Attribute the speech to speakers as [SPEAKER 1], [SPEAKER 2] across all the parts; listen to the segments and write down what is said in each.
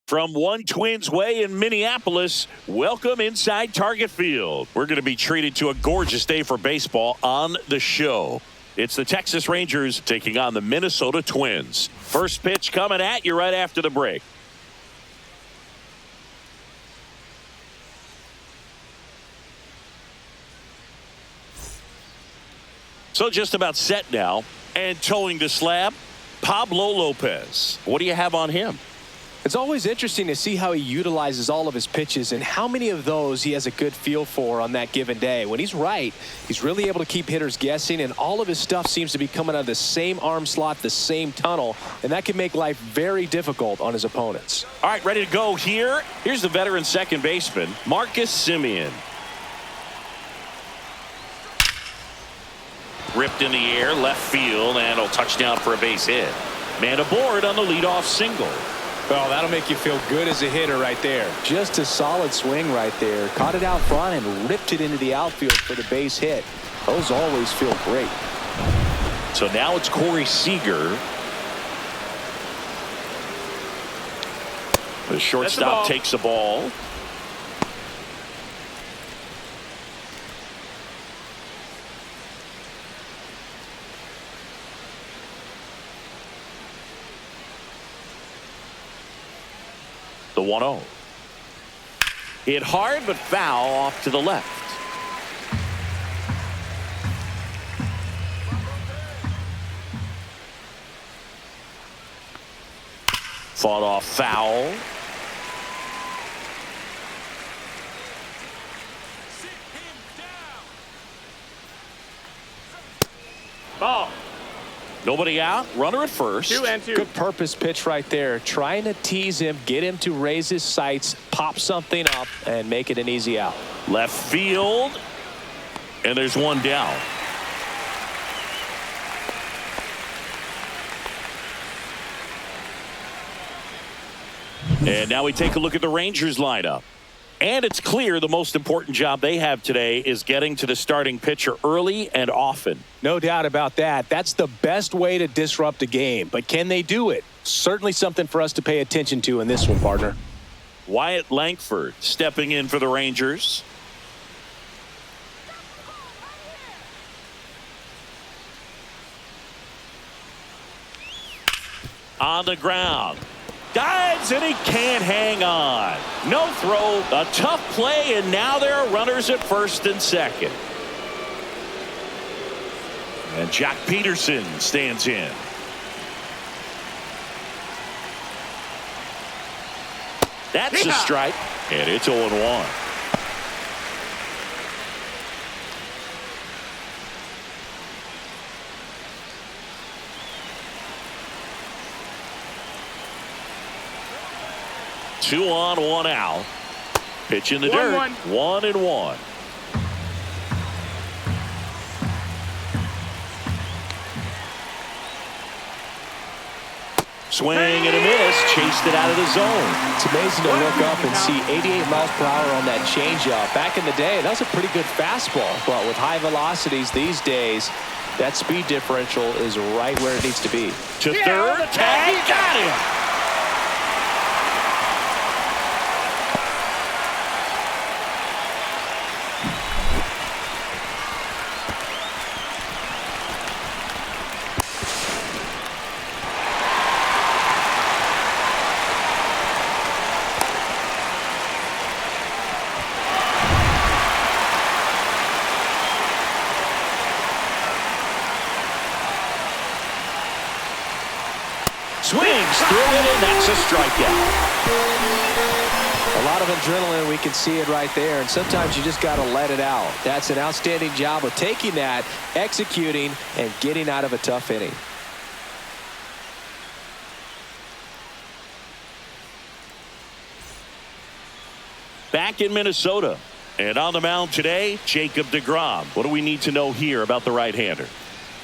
[SPEAKER 1] From One Twins Way in Minneapolis, welcome inside Target Field. We're going to be treated to a gorgeous day for baseball on the show. It's the Texas Rangers taking on the Minnesota Twins. First pitch coming at you right after the break. So just about set now. And towing the slab, Pablo Lopez. What do you have on him?
[SPEAKER 2] It's always interesting to see how he utilizes all of his pitches and how many of those he has a good feel for on that given day. When he's right, he's really able to keep hitters guessing, and all of his stuff seems to be coming out of the same arm slot, the same tunnel, and that can make life very difficult on his opponents.
[SPEAKER 1] All right, ready to go here. Here's the veteran second baseman, Marcus Semien. Ripped in the air, left field, and a touchdown for a base hit. Man aboard on the leadoff single.
[SPEAKER 2] Well, that'll make you feel good as a hitter right there. Just a solid swing right there. Caught it out front and ripped it into the outfield for the base hit. Those always feel great.
[SPEAKER 1] So now it's Corey Seager. The shortstop takes the ball. The 1-0. Hit hard but foul off to the left. Fought off foul.
[SPEAKER 3] Ball.
[SPEAKER 1] Nobody out. Runner at first.
[SPEAKER 3] 2-2.
[SPEAKER 2] Good purpose pitch right there. Trying to tease him, get him to raise his sights, pop something up, and make it an easy out.
[SPEAKER 1] Left field. And there's one down. And now we take a look at the Rangers lineup. And it's clear the most important job they have today is getting to the starting pitcher early and often.
[SPEAKER 2] No doubt about that. That's the best way to disrupt a game. But can they do it? Certainly something for us to pay attention to in this one, partner.
[SPEAKER 1] Wyatt Langford stepping in for the Rangers. On the ground. Dives and he can't hang on. No throw, a tough play, and now there are runners at first and second. And Jack Peterson stands in. That's a strike, and it's 0-1. Two on, one out. Pitch in the dirt. 1-1. Swing and a miss. Chased it out of the zone.
[SPEAKER 2] It's amazing to look up and see 88 miles per hour on that changeup. Back in the day, that was a pretty good fastball. But with high velocities these days, that speed differential is right where it needs to be.
[SPEAKER 1] To third, tag, got him. Swings through it, and that's a strikeout.
[SPEAKER 2] A lot of adrenaline, we can see it right there, and sometimes you just got to let it out. That's an outstanding job of taking that, executing, and getting out of a tough inning.
[SPEAKER 1] Back in Minnesota, and on the mound today, Jacob deGrom. What do we need to know here about the right-hander?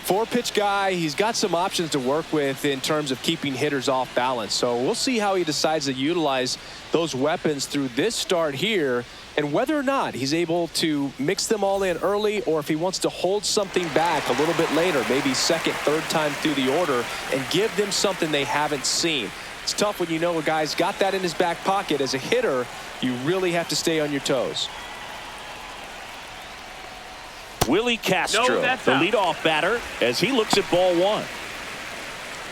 [SPEAKER 2] Four-pitch guy. He's got some options to work with in terms of keeping hitters off balance. So we'll see how he decides to utilize those weapons through this start here, and whether or not he's able to mix them all in early, or if he wants to hold something back a little bit later, maybe second, third time through the order, and give them something they haven't seen. It's tough when you know a guy's got that in his back pocket. As a hitter, you really have to stay on your toes.
[SPEAKER 1] Willie Castro, the leadoff batter, as he looks at ball one.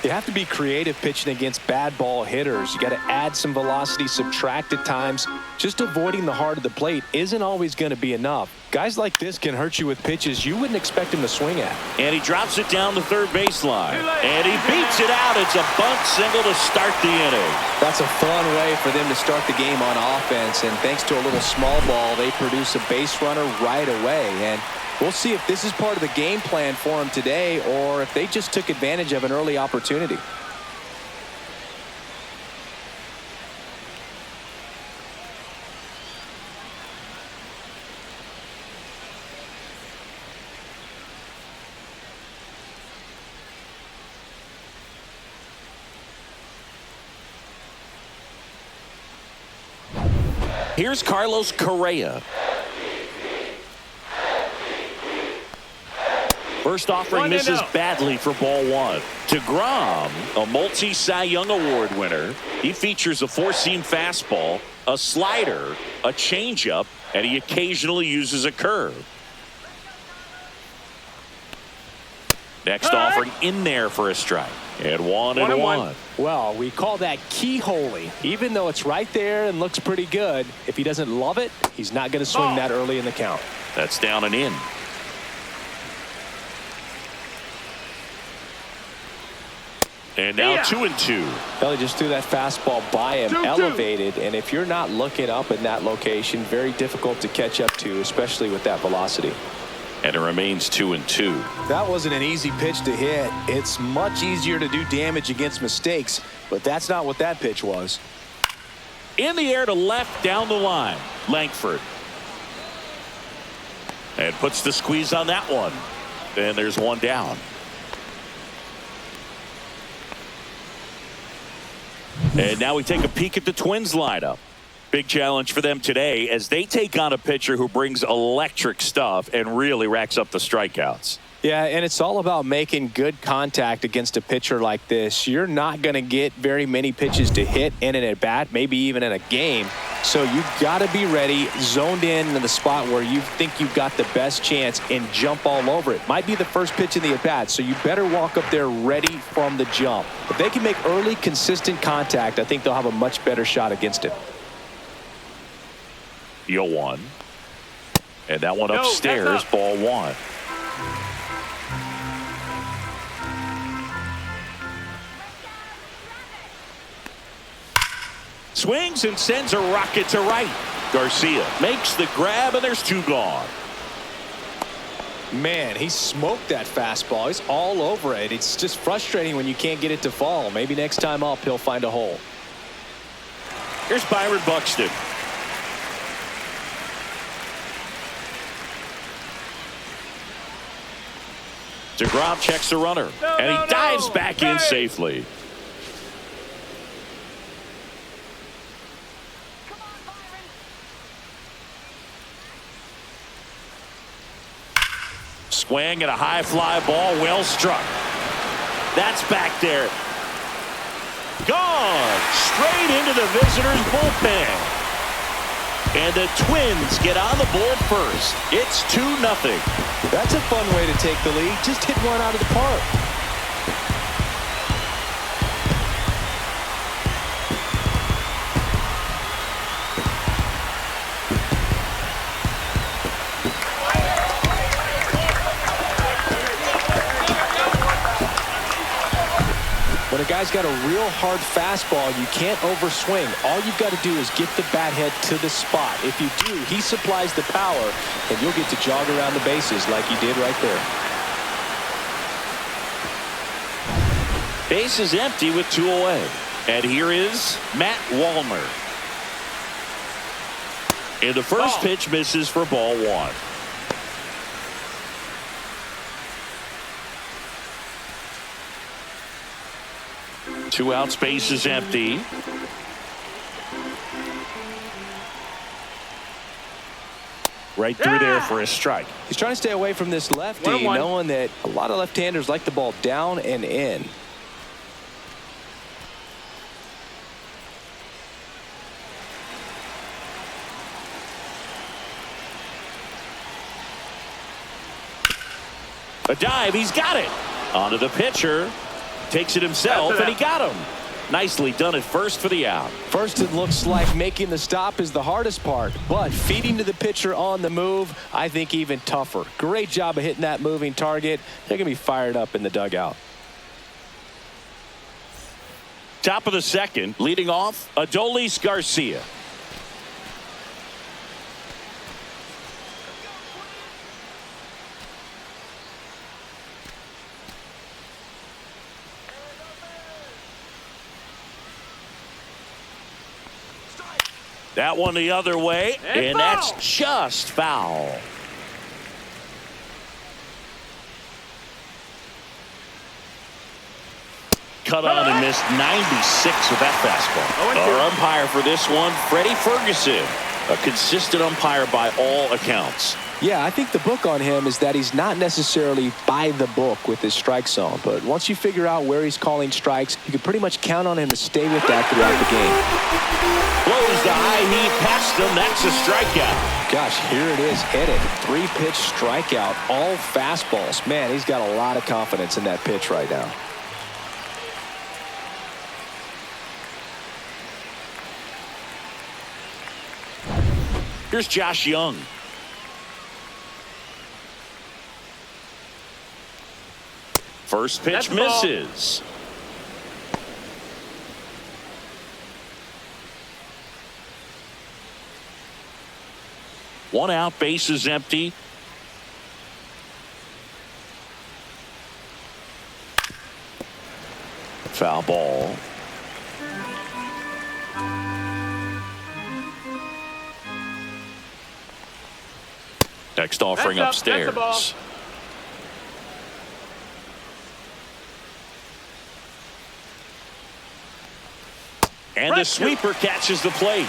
[SPEAKER 2] You have to be creative pitching against bad ball hitters. You got to add some velocity, subtract at times. Just avoiding the heart of the plate isn't always going to be enough. Guys like this can hurt you with pitches you wouldn't expect him to swing at.
[SPEAKER 1] And he drops it down the third baseline. And he beats it out. It's a bunt single to start the inning.
[SPEAKER 2] That's a fun way for them to start the game on offense. And thanks to a little small ball, they produce a base runner right away. And we'll see if this is part of the game plan for them today or if they just took advantage of an early opportunity.
[SPEAKER 1] Here's Carlos Correa. First offering misses badly for ball one. DeGrom, a multi-Cy Young Award winner. He features a four-seam fastball, a slider, a changeup, and he occasionally uses a curve. Next offering in there for a strike. And one and one.
[SPEAKER 2] Well, we call that keyholing. Even though it's right there and looks pretty good, if he doesn't love it, he's not going to swing that early in the count.
[SPEAKER 1] That's down and in. And now 2-2.
[SPEAKER 2] Belly just threw that fastball by him, elevated, and if you're not looking up in that location, very difficult to catch up to, especially with that velocity.
[SPEAKER 1] And it remains 2-2.
[SPEAKER 2] That wasn't an easy pitch to hit. It's much easier to do damage against mistakes, but that's not what that pitch was.
[SPEAKER 1] In the air to left down the line. Langford. And puts the squeeze on that one. And there's one down. And now we take a peek at the Twins lineup. Big challenge for them today as they take on a pitcher who brings electric stuff and really racks up the strikeouts.
[SPEAKER 2] Yeah, and it's all about making good contact against a pitcher like this. You're not going to get very many pitches to hit in an at-bat, maybe even in a game. So you've got to be ready, zoned in the spot where you think you've got the best chance and jump all over it. Might be the first pitch in the at-bat, so you better walk up there ready from the jump. If they can make early, consistent contact, I think they'll have a much better shot against it.
[SPEAKER 1] 0-1. And that one upstairs, ball one. Swings and sends a rocket to right. Garcia makes the grab, and there's two gone.
[SPEAKER 2] Man, he smoked that fastball. He's all over it. It's just frustrating when you can't get it to fall. Maybe next time up, he'll find a hole.
[SPEAKER 1] Here's Byron Buxton. DeGrom checks the runner, and he dives back in safely. Swing and a high fly ball, well struck. That's back there. Gone straight into the visitors' bullpen. And the Twins get on the board first. It's 2-0.
[SPEAKER 2] That's a fun way to take the lead. Just hit one out of the park. When a guy's got a real hard fastball, you can't overswing. All you've got to do is get the bat head to the spot. If you do, he supplies the power, and you'll get to jog around the bases like he did right there.
[SPEAKER 1] Base is empty with 2 away. And here is Matt Wallner. And the first pitch misses for ball one. Two out, space is empty. Right through there for a strike.
[SPEAKER 2] He's trying to stay away from this lefty, knowing that a lot of left-handers like the ball down and in.
[SPEAKER 1] A dive, he's got it. Onto the pitcher. Takes it himself, and he got him. Nicely done at first for the out.
[SPEAKER 2] First, it looks like making the stop is the hardest part, but feeding to the pitcher on the move, I think even tougher. Great job of hitting that moving target. They're going to be fired up in the dugout.
[SPEAKER 1] Top of the second, leading off, Adolis Garcia. That one the other way, and that's just foul. Cut on and missed 96 with that fastball. Our umpire for this one, Freddie Ferguson. A consistent umpire by all accounts.
[SPEAKER 2] Yeah, I think the book on him is that he's not necessarily by the book with his strike zone. But once you figure out where he's calling strikes, you can pretty much count on him to stay with that throughout the game.
[SPEAKER 1] Blows the high heat past him. That's a strikeout.
[SPEAKER 2] Gosh, here it is headed. 3-pitch strikeout, all fastballs. Man, he's got a lot of confidence in that pitch right now.
[SPEAKER 1] Here's Josh Young. First pitch misses. One out, base is empty. Foul ball. Next offering upstairs. And the sweeper catches the plate.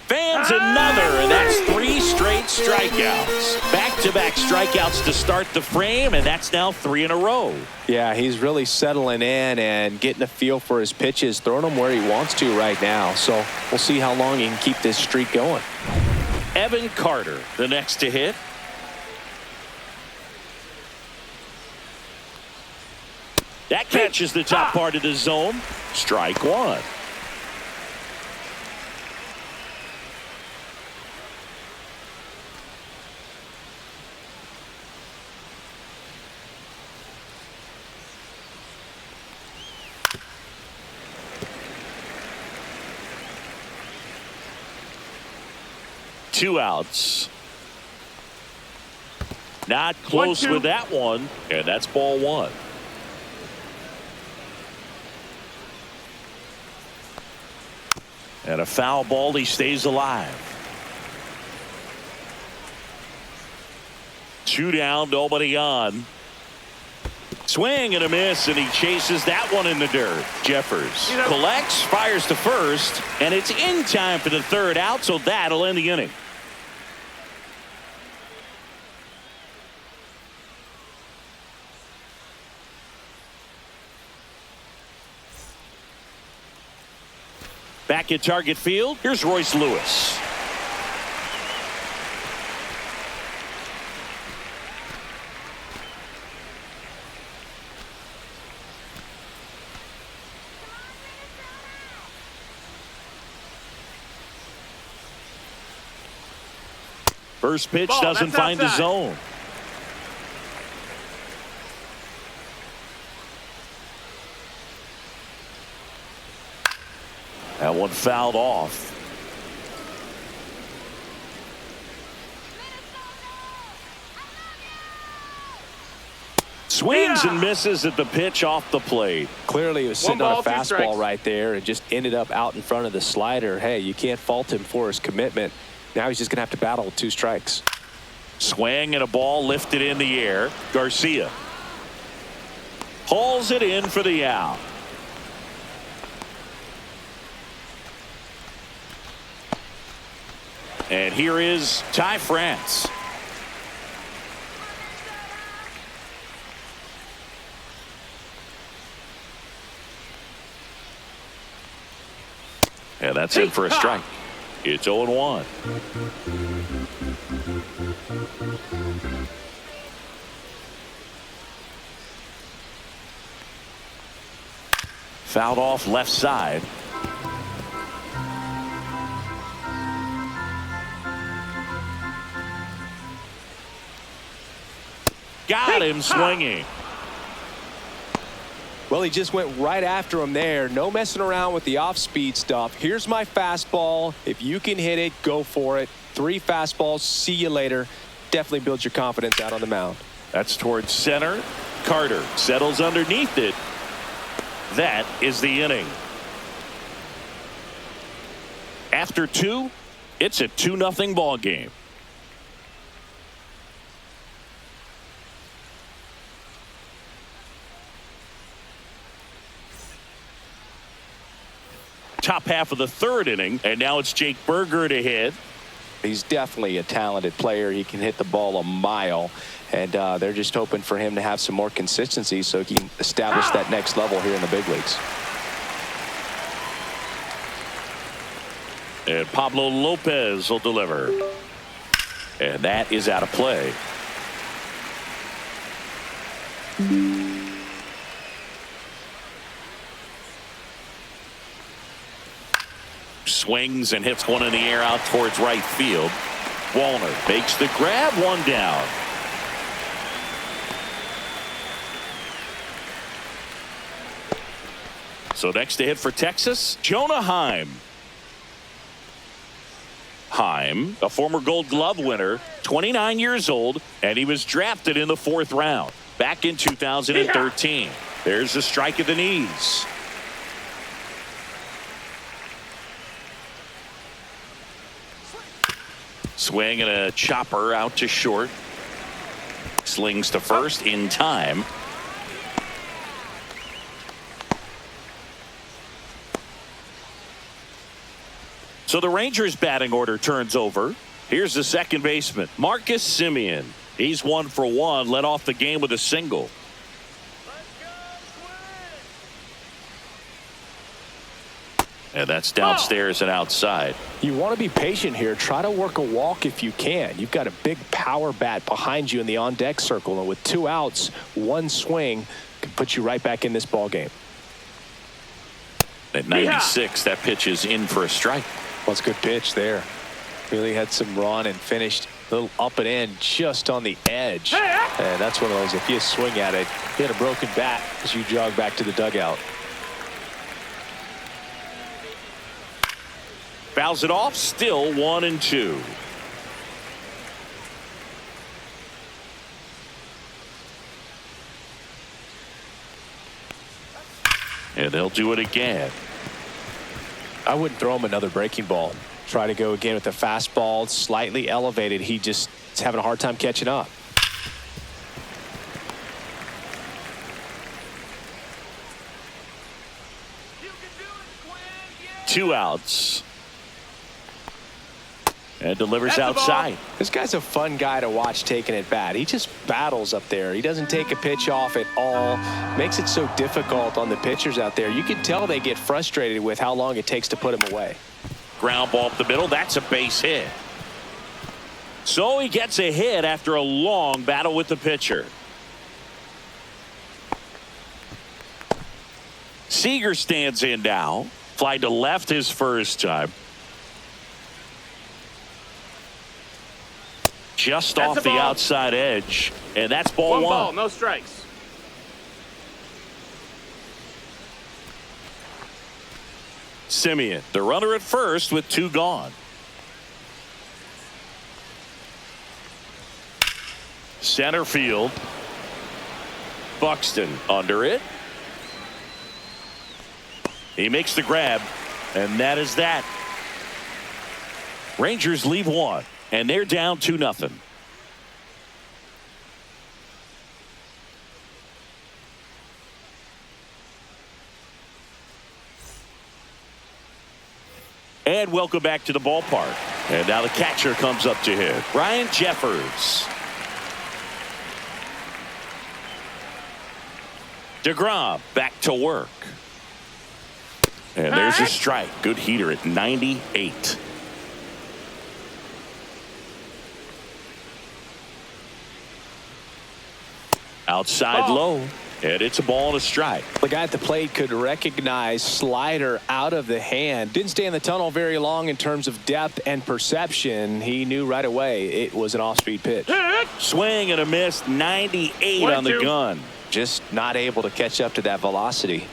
[SPEAKER 1] Fans another, and that's 3 straight strikeouts. Back-to-back strikeouts to start the frame, and that's now 3 in a row.
[SPEAKER 2] Yeah, he's really settling in and getting a feel for his pitches, throwing them where he wants to right now. So we'll see how long he can keep this streak going.
[SPEAKER 1] Evan Carter, the next to hit. That catches the top part of the zone. Strike one. Two outs. Not close with that one, and that's ball one. And a foul ball, he stays alive. 2 down, nobody on. Swing and a miss, and he chases that one in the dirt. Jeffers collects, fires to first, and it's in time for the 3rd out, so that'll end the inning. Back at Target Field, here's Royce Lewis. First pitch doesn't find the zone. That one fouled off. Swings and misses at the pitch off the plate.
[SPEAKER 2] Clearly he was sitting on a fastball right there and just ended up out in front of the slider. Hey, you can't fault him for his commitment. Now he's just going to have to battle with 2 strikes.
[SPEAKER 1] Swing and a ball lifted in the air. Garcia hauls it in for the out. And here is Ty France. And that's in for a strike. It's 0-1. Fouled off left side. Got him swinging.
[SPEAKER 2] Well, he just went right after him there. No messing around with the off-speed stuff. Here's my fastball. If you can hit it, go for it. 3 fastballs. See you later. Definitely builds your confidence out on the mound.
[SPEAKER 1] That's towards center. Carter settles underneath it. That is the inning. After 2, it's a 2-0 ball game. Top half of the 3rd inning, and now it's Jake Berger to hit.
[SPEAKER 2] He's definitely a talented player. He can hit the ball a mile, and they're just hoping for him to have some more consistency so he can establish that next level here in the big leagues.
[SPEAKER 1] And Pablo Lopez will deliver. And that is out of play. Swings and hits one in the air out towards right field. Wallner makes the grab, 1 down. So next to hit for Texas, Jonah Heim. Heim, a former Gold Glove winner, 29 years old, and he was drafted in the 4th round back in 2013. There's a strike at the knees. Swing and a chopper out to short. Slings to first in time. So the Rangers batting order turns over. Here's the second baseman, Marcus Semien. He's 1 for 1, led off the game with a single. And that's downstairs and outside.
[SPEAKER 2] You want to be patient here. Try to work a walk if you can. You've got a big power bat behind you in the on-deck circle, and with 2 outs, 1 swing can put you right back in this ball game.
[SPEAKER 1] At 96, that pitch is in for a strike.
[SPEAKER 2] Well, it's a good pitch there. Really had some run and finished a little up and in just on the edge. And that's one of those, if you swing at it, you had a broken bat as you jog back to the dugout.
[SPEAKER 1] Fouls it off, still 1-2. And they'll do it again.
[SPEAKER 2] I wouldn't throw him another breaking ball. Try to go again with the fastball, slightly elevated. He just is having a hard time catching up.
[SPEAKER 1] Two outs. And delivers outside.
[SPEAKER 2] This guy's a fun guy to watch taking at bat. He just battles up there. He doesn't take a pitch off at all. Makes it so difficult on the pitchers out there. You can tell they get frustrated with how long it takes to put him away.
[SPEAKER 1] Ground ball up the middle. That's a base hit. So he gets a hit after a long battle with the pitcher. Seager stands in now. Fly to left his first time. Just off the outside edge, and that's ball 1.
[SPEAKER 3] Ball, no strikes.
[SPEAKER 1] Semien, the runner at first with 2 gone. Center field. Buxton under it. He makes the grab, and that is that. Rangers leave 1. And they're down 2-0. And welcome back to the ballpark. And now the catcher comes up to hit. Ryan Jeffers. DeGrom back to work. And there's a strike. Good heater at 98. Outside low, and it's a ball and a strike.
[SPEAKER 2] The guy at the plate could recognize slider out of the hand. Didn't stay in the tunnel very long in terms of depth and perception. He knew right away it was an off-speed pitch.
[SPEAKER 1] Swing and a miss, 98 on the gun.
[SPEAKER 2] Just not able to catch up to that velocity.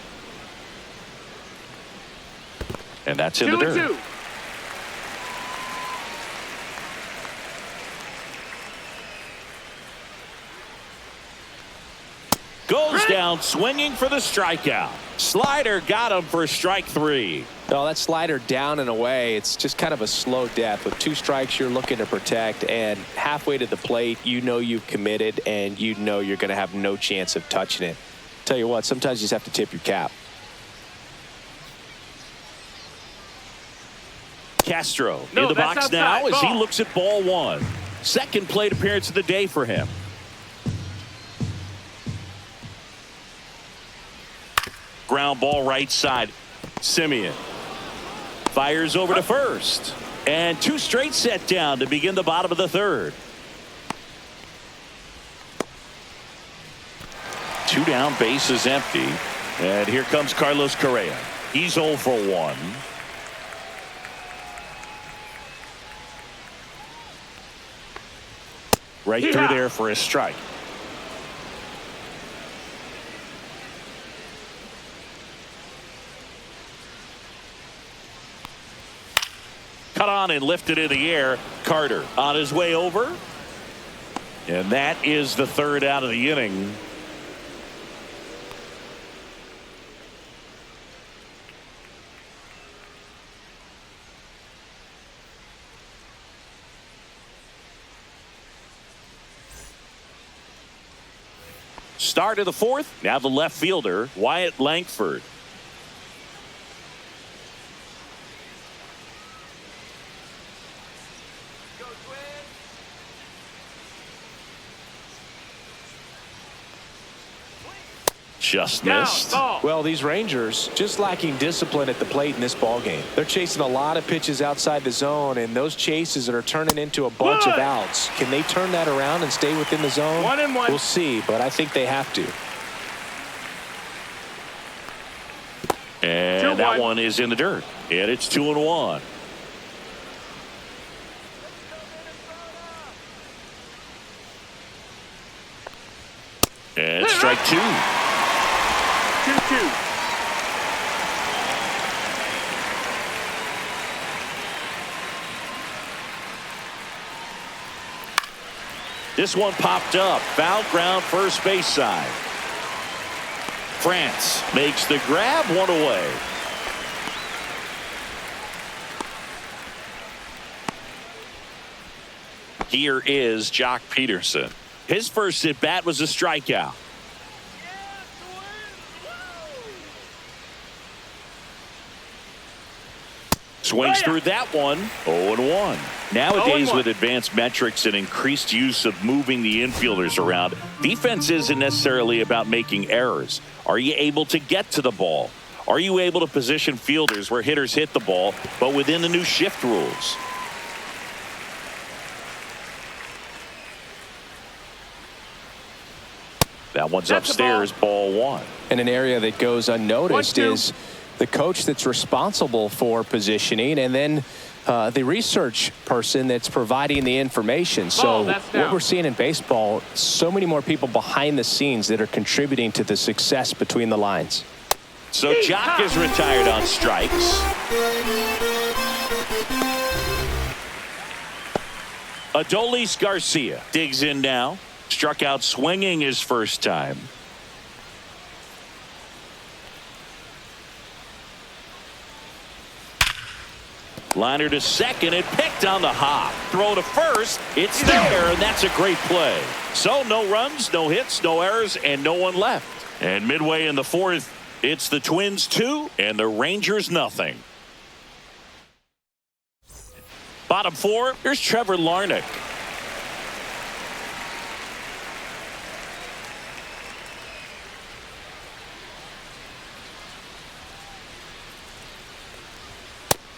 [SPEAKER 1] And that's in the dirt. Goes down swinging for the strikeout. Slider got him for strike 3.
[SPEAKER 2] Oh, that slider down and away. It's just kind of a slow death. With 2 strikes you're looking to protect, and halfway to the plate you know you've committed and you know you're going to have no chance of touching it. Tell you what, sometimes you just have to tip your cap.
[SPEAKER 1] Castro in the box now as he looks at ball 1. Second plate appearance of the day for him. Ground ball right side. Simeon fires over to first. And 2 straight set down to begin the bottom of the 3rd. 2 down, bases empty. And here comes Carlos Correa. He's 0 for 1. Right through there for a strike. Cut on and lifted in the air. Carter on his way over. And that is the 3rd out of the inning. Start of the 4th. Now the left fielder, Wyatt Langford. Just missed.
[SPEAKER 2] Well, these Rangers just lacking discipline at the plate in this ball game. They're chasing a lot of pitches outside the zone, and those chases are turning into a bunch of outs. Can they turn that around and stay within the zone?
[SPEAKER 3] 1-1.
[SPEAKER 2] We'll see, but I think they have to.
[SPEAKER 1] And that one is in the dirt. And it's 2-1. And strike 2.
[SPEAKER 3] 2-2.
[SPEAKER 1] This one popped up. Foul ground first base side. France makes the grab, 1 away. Here is Jock Peterson. His first at bat was a strikeout. Swings through that one. 0-1. Nowadays,
[SPEAKER 3] 0-1.
[SPEAKER 1] with advanced metrics and increased use of moving the infielders around, defense isn't necessarily about making errors. Are you able to get to the ball? Are you able to position fielders where hitters hit the ball, but within the new shift rules? That one's upstairs, ball 1.
[SPEAKER 2] And an area that goes unnoticed is the coach that's responsible for positioning, and then the research person that's providing the information. So what we're seeing in baseball, so many more people behind the scenes that are contributing to the success between the lines.
[SPEAKER 1] So Jock is retired on strikes. Adolis Garcia digs in now. Struck out swinging his first time. Liner to second and picked on the hop. Throw to first. It's there, and that's a great play. So no runs, no hits, no errors, and no one left. And midway in the 4th, it's the Twins 2 and the Rangers nothing. Bottom 4, here's Trevor Larnach.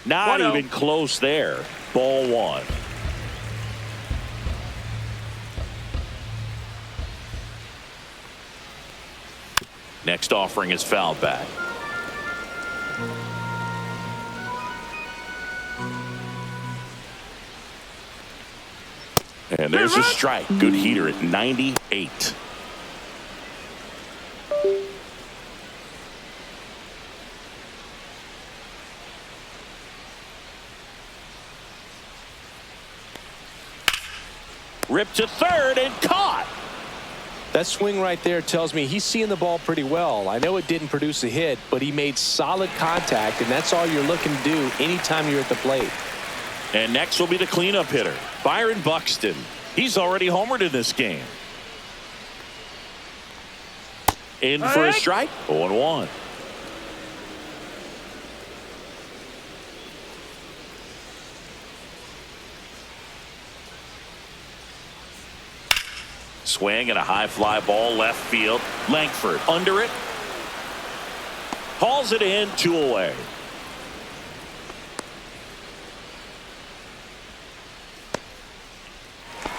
[SPEAKER 1] Not even close there. Ball 1. next offering is fouled back. And there's a strike. Good heater at 98. Ripped to third and caught.
[SPEAKER 2] That swing right there tells me he's seeing the ball pretty well. I know it didn't produce a hit, but he made solid contact, and that's all you're looking to do anytime you're at the plate.
[SPEAKER 1] And next will be the cleanup hitter, Byron Buxton. He's already homered in this game. In for a strike. 0-1. Swing and a high fly ball left field. Langford under it. Hauls it in, 2 away.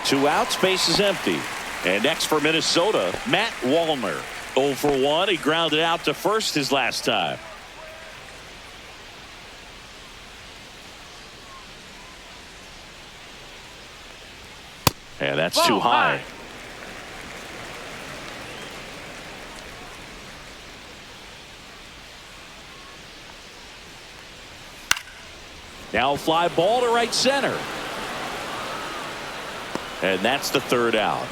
[SPEAKER 1] Two outs, base is empty. And next for Minnesota, Matt Wallner. 0 for 1. He grounded out to first his last time. And that's too high. Now fly ball to right center. And that's the third out.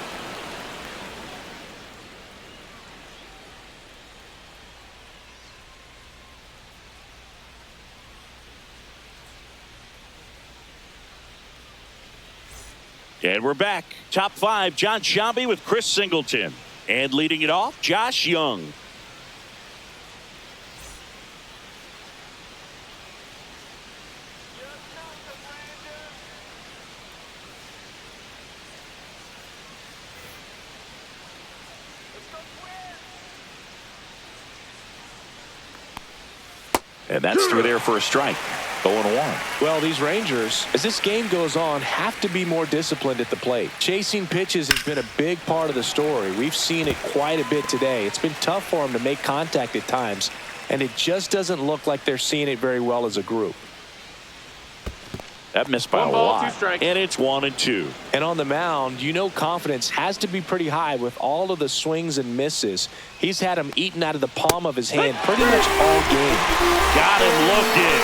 [SPEAKER 1] And we're back. Top 5, John Sciambi with Chris Singleton. And leading it off, Josh Young. And that's through there for a strike. 0-1.
[SPEAKER 2] Well, these Rangers, as this game goes on, have to be more disciplined at the plate. Chasing pitches has been a big part of the story. We've seen it quite a bit today. It's been tough for them to make contact at times, and it just doesn't look like they're seeing it very well as a group.
[SPEAKER 1] That missed by a lot. And it's 1-2.
[SPEAKER 2] And on the mound, you know confidence has to be pretty high with all of the swings and misses. He's had them eaten out of the palm of his hand pretty much all game.
[SPEAKER 1] Got him looking.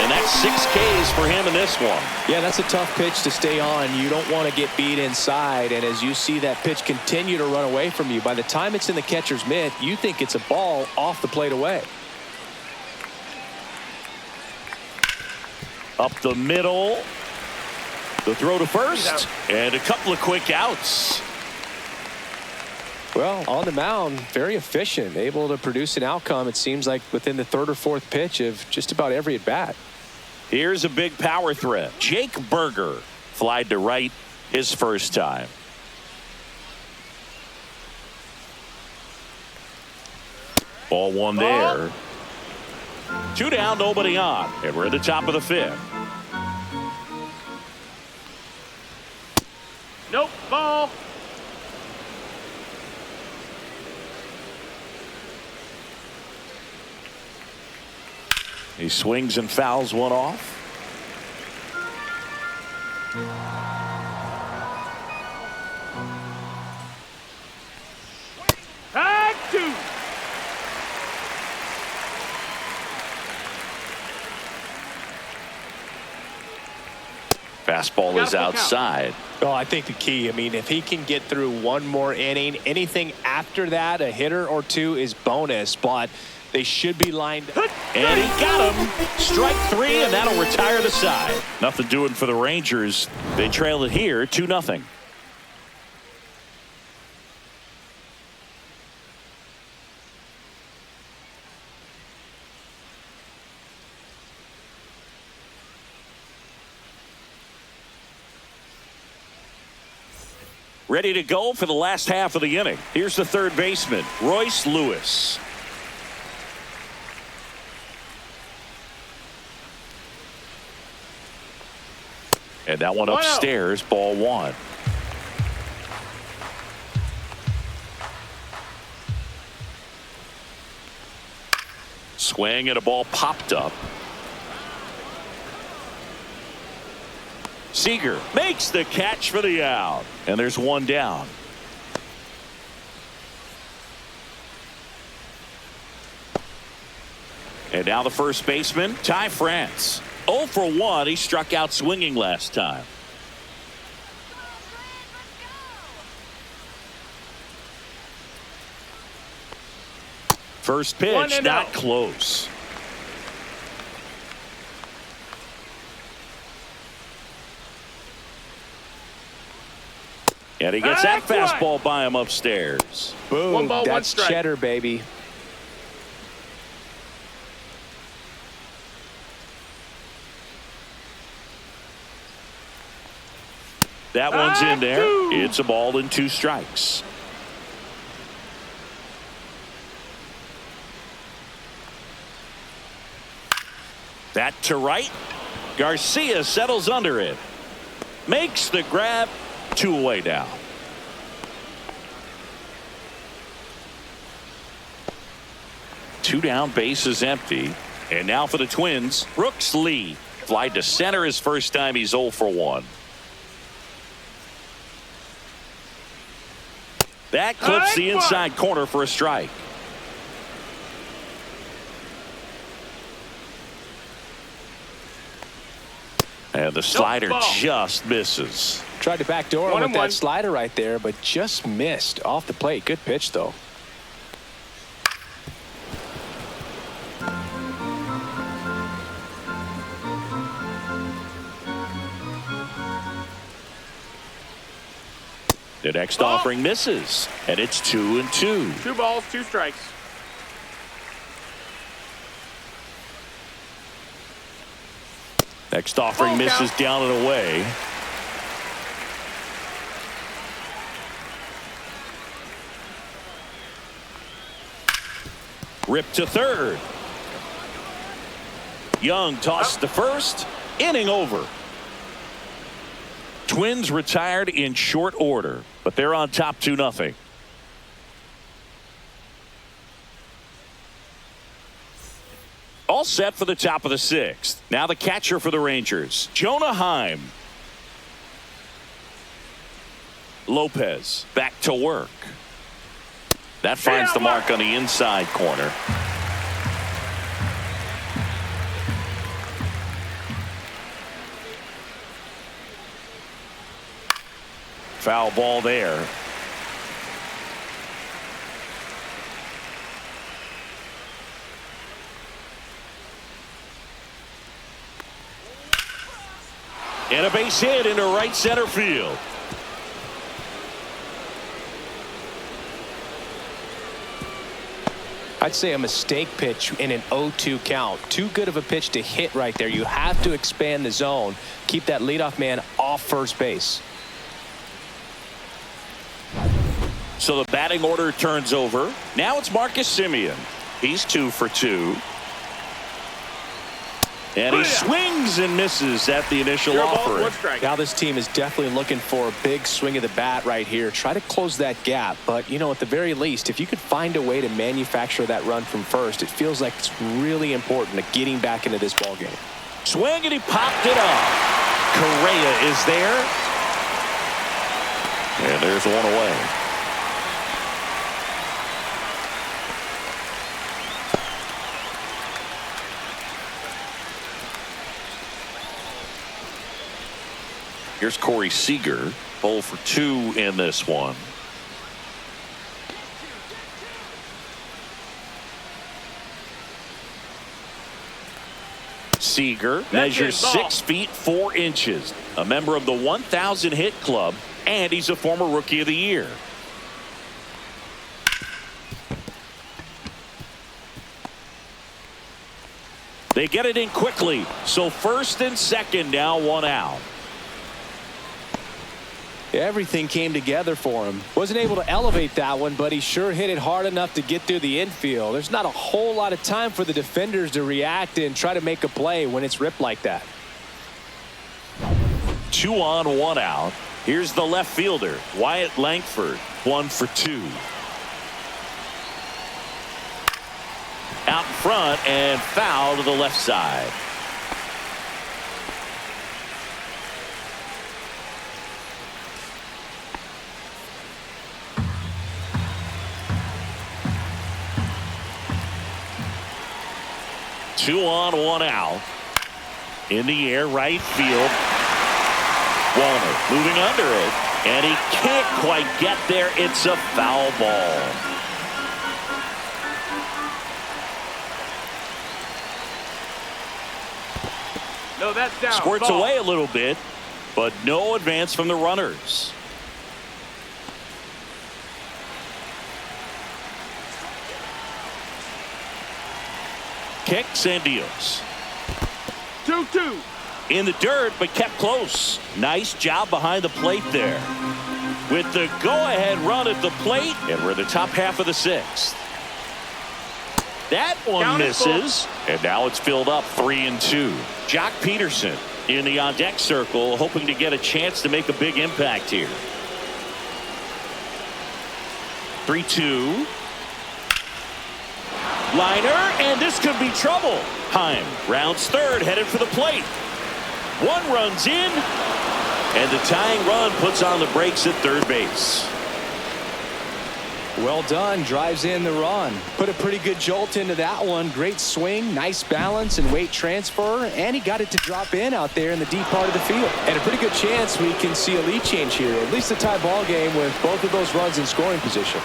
[SPEAKER 1] And that's 6 Ks for him in this one.
[SPEAKER 2] Yeah, that's a tough pitch to stay on. You don't want to get beat inside. And as you see that pitch continue to run away from you, by the time it's in the catcher's mitt, you think it's a ball off the plate away.
[SPEAKER 1] Up the middle. The throw to first. And a couple of quick outs.
[SPEAKER 2] Well, on the mound, very efficient, able to produce an outcome, it seems like, within the 3rd or 4th pitch of just about every at-bat.
[SPEAKER 1] Here's a big power threat. Jake Berger flied to right his first time. Ball 1 there. 2 down, nobody on. And we're at the top of the 5th.
[SPEAKER 3] Nope, ball.
[SPEAKER 1] He swings and fouls one off.
[SPEAKER 3] Tag 2.
[SPEAKER 1] Fastball is outside.
[SPEAKER 2] Well, I think the key, I mean, if he can get through one more inning, anything after that, a hitter or two is bonus, but they should be lined up.
[SPEAKER 1] And he got him. Strike 3, and that'll retire the side. Nothing doing for the Rangers. They trail it here 2-0. Ready to go for the last half of the inning. Here's the third baseman, Royce Lewis. And that one upstairs, ball 1. Swing and a ball popped up. Seager makes the catch for the out. And there's one down. And now the first baseman, Ty France. 0 for 1. He struck out swinging last time. First pitch, not close. And he gets that fastball by him upstairs.
[SPEAKER 2] Boom. That's cheddar, baby.
[SPEAKER 1] That one's in there. It's a ball and 2 strikes. That to right. Garcia settles under it. Makes the grab. 2 away now. Two down, base is empty. And now for the Twins, Brooks Lee. Fly to center his first time. He's 0 for 1. That clips the inside corner for a strike. And the slider just misses.
[SPEAKER 2] Tried to backdoor him with that slider right there, but just missed off the plate. Good pitch, though.
[SPEAKER 1] The next offering misses, and it's 2-2.
[SPEAKER 3] 2 balls, 2 strikes.
[SPEAKER 1] Next offering misses down and away. Ripped to third. Young tossed to first. Inning over. Twins retired in short order, but they're on top 2-0. All set for the top of the 6th. Now the catcher for the Rangers, Jonah Heim. Lopez back to work. That finds the mark on the inside corner. Foul ball there. And a base hit into right center field.
[SPEAKER 2] I'd say a mistake pitch in an 0-2 count. Too good of a pitch to hit right there. You have to expand the zone. Keep that leadoff man off first base.
[SPEAKER 1] So the batting order turns over. Now it's Marcus Semien. He's 2 for 2. And he swings and misses at the initial offering.
[SPEAKER 2] Now this team is definitely looking for a big swing of the bat right here. Try to close that gap. But, you know, at the very least, if you could find a way to manufacture that run from first, it feels like it's really important to getting back into this ballgame.
[SPEAKER 1] Swing, and he popped it up. Correa is there. And there's one away. Here's Corey Seager, 0 for 2 in this one. Seager measures 6 feet 4 inches, a member of the 1,000 hit club, and he's a former Rookie of the Year. They get it in quickly, so first and second now, 1 out.
[SPEAKER 2] Everything came together for him. Wasn't able to elevate that one, but he sure hit it hard enough to get through the infield. There's not a whole lot of time for the defenders to react and try to make a play when it's ripped like that.
[SPEAKER 1] 2 on, 1 out. Here's the left fielder, Wyatt Langford, 1 for 2. Out in front. front and foul to the left side. Two on, one out. In the air, right field. Wallner moving under it, and he can't quite get there. It's a foul ball.
[SPEAKER 3] No, that's down.
[SPEAKER 1] Squirts
[SPEAKER 3] Ball.
[SPEAKER 1] away a little bit, but no advance from the runners. Kicks and deals.
[SPEAKER 3] 2-2.
[SPEAKER 1] In the dirt, but kept close. Nice job behind the plate there. With the go-ahead run at the plate, and we're in the top half of the sixth. That one
[SPEAKER 3] Down
[SPEAKER 1] misses, and now it's filled up 3-2. Jock Peterson in the on-deck circle, hoping to get a chance to make a big impact here. 3-2. Liner, and this could be trouble. Heim rounds third, headed for the plate. One runs in, and the tying run puts on the brakes at third base.
[SPEAKER 2] Well done. Drives in the run. Put a pretty good jolt into that one. Great swing, nice balance and weight transfer, and he got it to drop in out there in the deep part of the field. And a pretty good chance we can see a lead change here, at least a tie ball game with both of those runs in scoring position.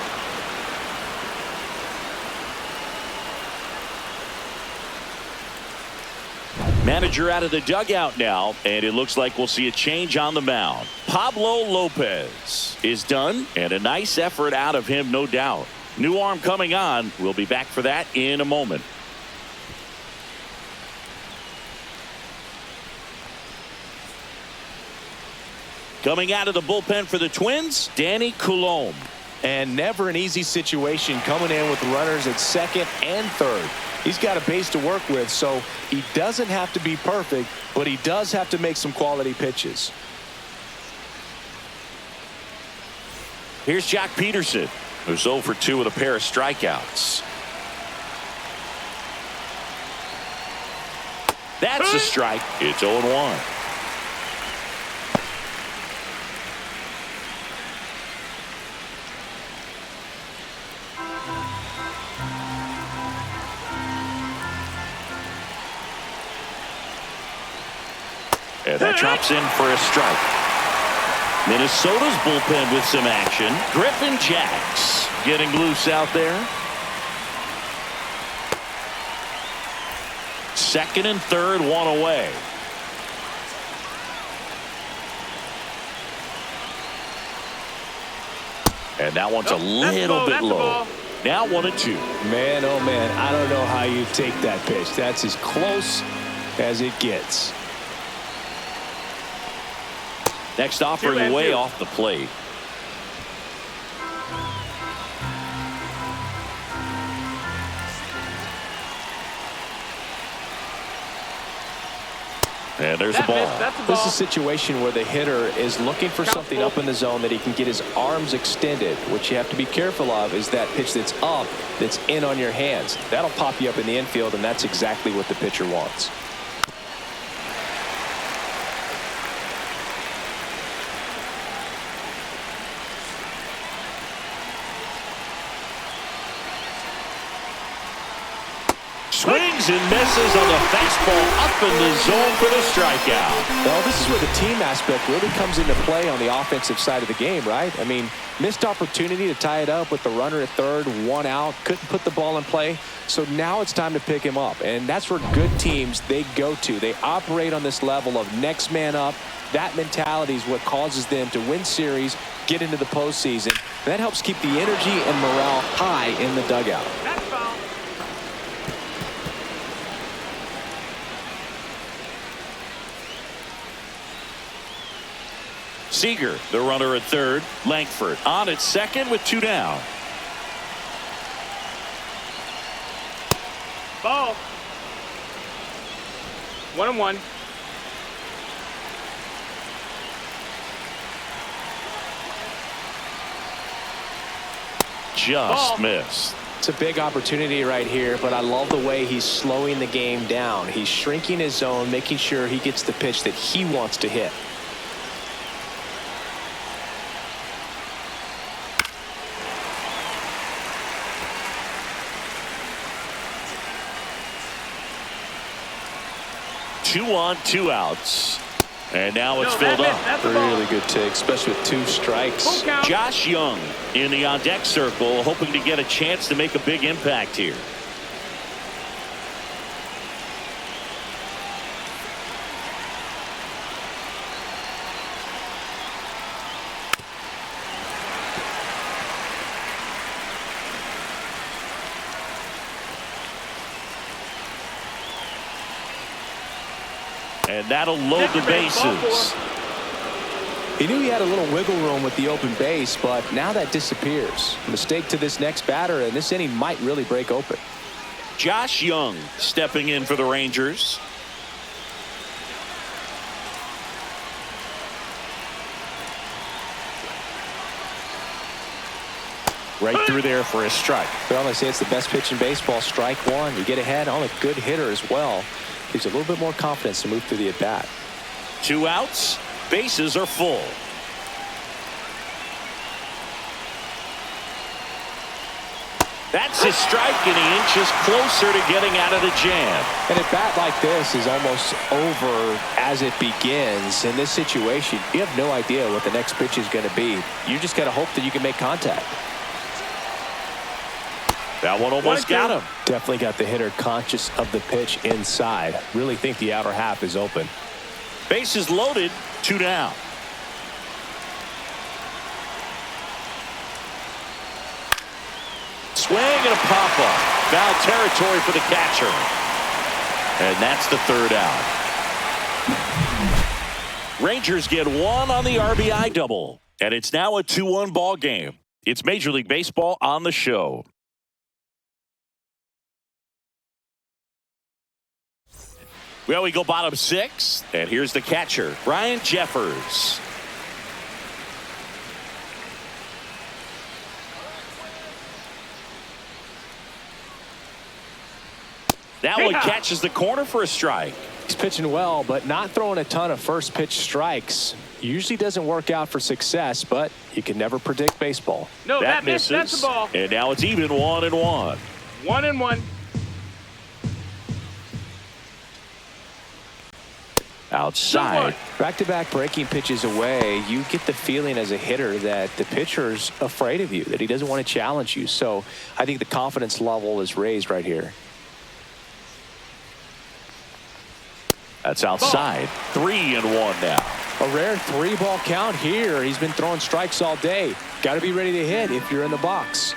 [SPEAKER 1] Manager out of the dugout now, and it looks like we'll see a change on the mound. Pablo Lopez is done, and a nice effort out of him, no doubt. New arm coming on. We'll be back for that in a moment. Coming out of the bullpen for the Twins, Danny Coulombe.
[SPEAKER 2] And never an easy situation coming in with runners at second and third. He's got a base to work with, so he doesn't have to be perfect, but he does have to make some quality pitches.
[SPEAKER 1] Here's Jock Peterson, who's 0 for 2 with a pair of strikeouts. That's a strike. It's 0-1. And that drops in for a strike. Minnesota's bullpen with some action. Griffin Jacks getting loose out there. Second and third, one away. And that one's a little bit low. Now 1-2.
[SPEAKER 2] Man, oh man, I don't know how you take that pitch. That's as close as it gets.
[SPEAKER 1] Next offering way off the plate. And there's the ball.
[SPEAKER 2] This is a situation where the hitter is looking for something up in the zone that he can get his arms extended. What you have to be careful of is that pitch that's up, that's in on your hands. That'll pop you up in the infield, and that's exactly what the pitcher wants.
[SPEAKER 1] Swings and misses on the fastball up in the zone for the strikeout.
[SPEAKER 2] Well, this is where the team aspect really comes into play on the offensive side of the game, right? I mean, missed opportunity to tie it up with the runner at third, one out, couldn't put the ball in play. So now it's time to pick him up, and that's where good teams, they go to. They operate on this level of next man up. That mentality is what causes them to win series, get into the postseason. That helps keep the energy and morale high in the dugout.
[SPEAKER 3] That's foul.
[SPEAKER 1] Seager, the runner at third. Langford on at second with 2 down.
[SPEAKER 3] Ball. 1-1.
[SPEAKER 1] Just
[SPEAKER 3] Ball.
[SPEAKER 1] missed.
[SPEAKER 2] It's a big opportunity right here, but I love the way he's slowing the game down. He's shrinking his zone, making sure he gets the pitch that he wants to hit.
[SPEAKER 1] Two on, two outs. And now it's filled up.
[SPEAKER 2] Really good take, especially with 2 strikes.
[SPEAKER 1] Josh Young in the on-deck circle, hoping to get a chance to make a big impact here. And that'll load the bases.
[SPEAKER 2] He knew he had a little wiggle room with the open base, but now that disappears. Mistake to this next batter, and this inning might really break open.
[SPEAKER 1] Josh Young stepping in for the Rangers. Right through there for a strike.
[SPEAKER 2] Well, they say it's the best pitch in baseball. Strike one. You get ahead on a good hitter as well. Gives you a little bit more confidence to move through the at-bat.
[SPEAKER 1] 2 outs. Bases are full. That's his strike, and he inches closer to getting out of the jam.
[SPEAKER 2] An at-bat like this is almost over as it begins. In this situation, you have no idea what the next pitch is going to be. You just got to hope that you can make contact.
[SPEAKER 1] That one almost got him.
[SPEAKER 2] Definitely got the hitter conscious of the pitch inside. Really think the outer half is open.
[SPEAKER 1] Bases loaded, 2 down. Swing and a pop-up. Foul territory for the catcher. And that's the 3rd out. Rangers get 1 on the RBI double. And it's now a 2-1 ball game. It's Major League Baseball on the show. Well, we go bottom 6, and here's the catcher, Brian Jeffers. That one catches the corner for a strike.
[SPEAKER 2] He's pitching well, but not throwing a ton of first pitch strikes. Usually doesn't work out for success, but you can never predict baseball.
[SPEAKER 3] No, that misses. That's the ball.
[SPEAKER 1] And now it's even 1-1.
[SPEAKER 3] 1-1.
[SPEAKER 1] Outside.
[SPEAKER 2] Back-to-back breaking pitches away, you get the feeling as a hitter that the pitcher's afraid of you, that he doesn't want to challenge you. So I think the confidence level is raised right here.
[SPEAKER 1] That's outside. 3-1 now.
[SPEAKER 2] A rare 3-ball count here. He's been throwing strikes all day. Got to be ready to hit if you're in the box.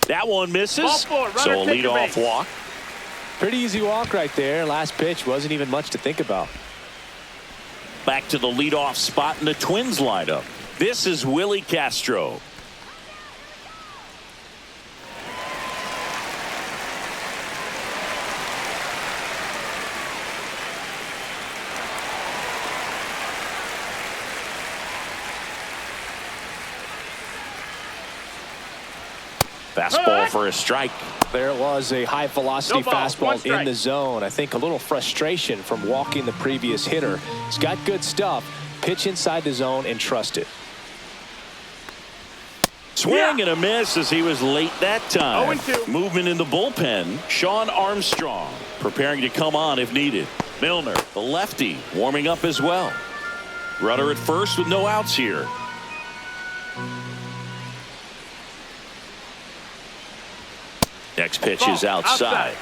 [SPEAKER 1] That one misses.
[SPEAKER 3] So
[SPEAKER 1] a leadoff walk.
[SPEAKER 2] Pretty easy walk right there. Last pitch wasn't even much to think about.
[SPEAKER 1] Back to the leadoff spot in the Twins lineup. This is Willie Castro. Fastball for a strike.
[SPEAKER 2] There it was, a high velocity fastball in the zone. I think a little frustration from walking the previous hitter. He's got good stuff. Pitch inside the zone and trust it.
[SPEAKER 1] Swing and a miss as he was late that time.
[SPEAKER 3] 0-2.
[SPEAKER 1] Movement in the bullpen. Sean Armstrong preparing to come on if needed. Milner, the lefty, warming up as well. Runner at first with no outs here. Next pitch is outside.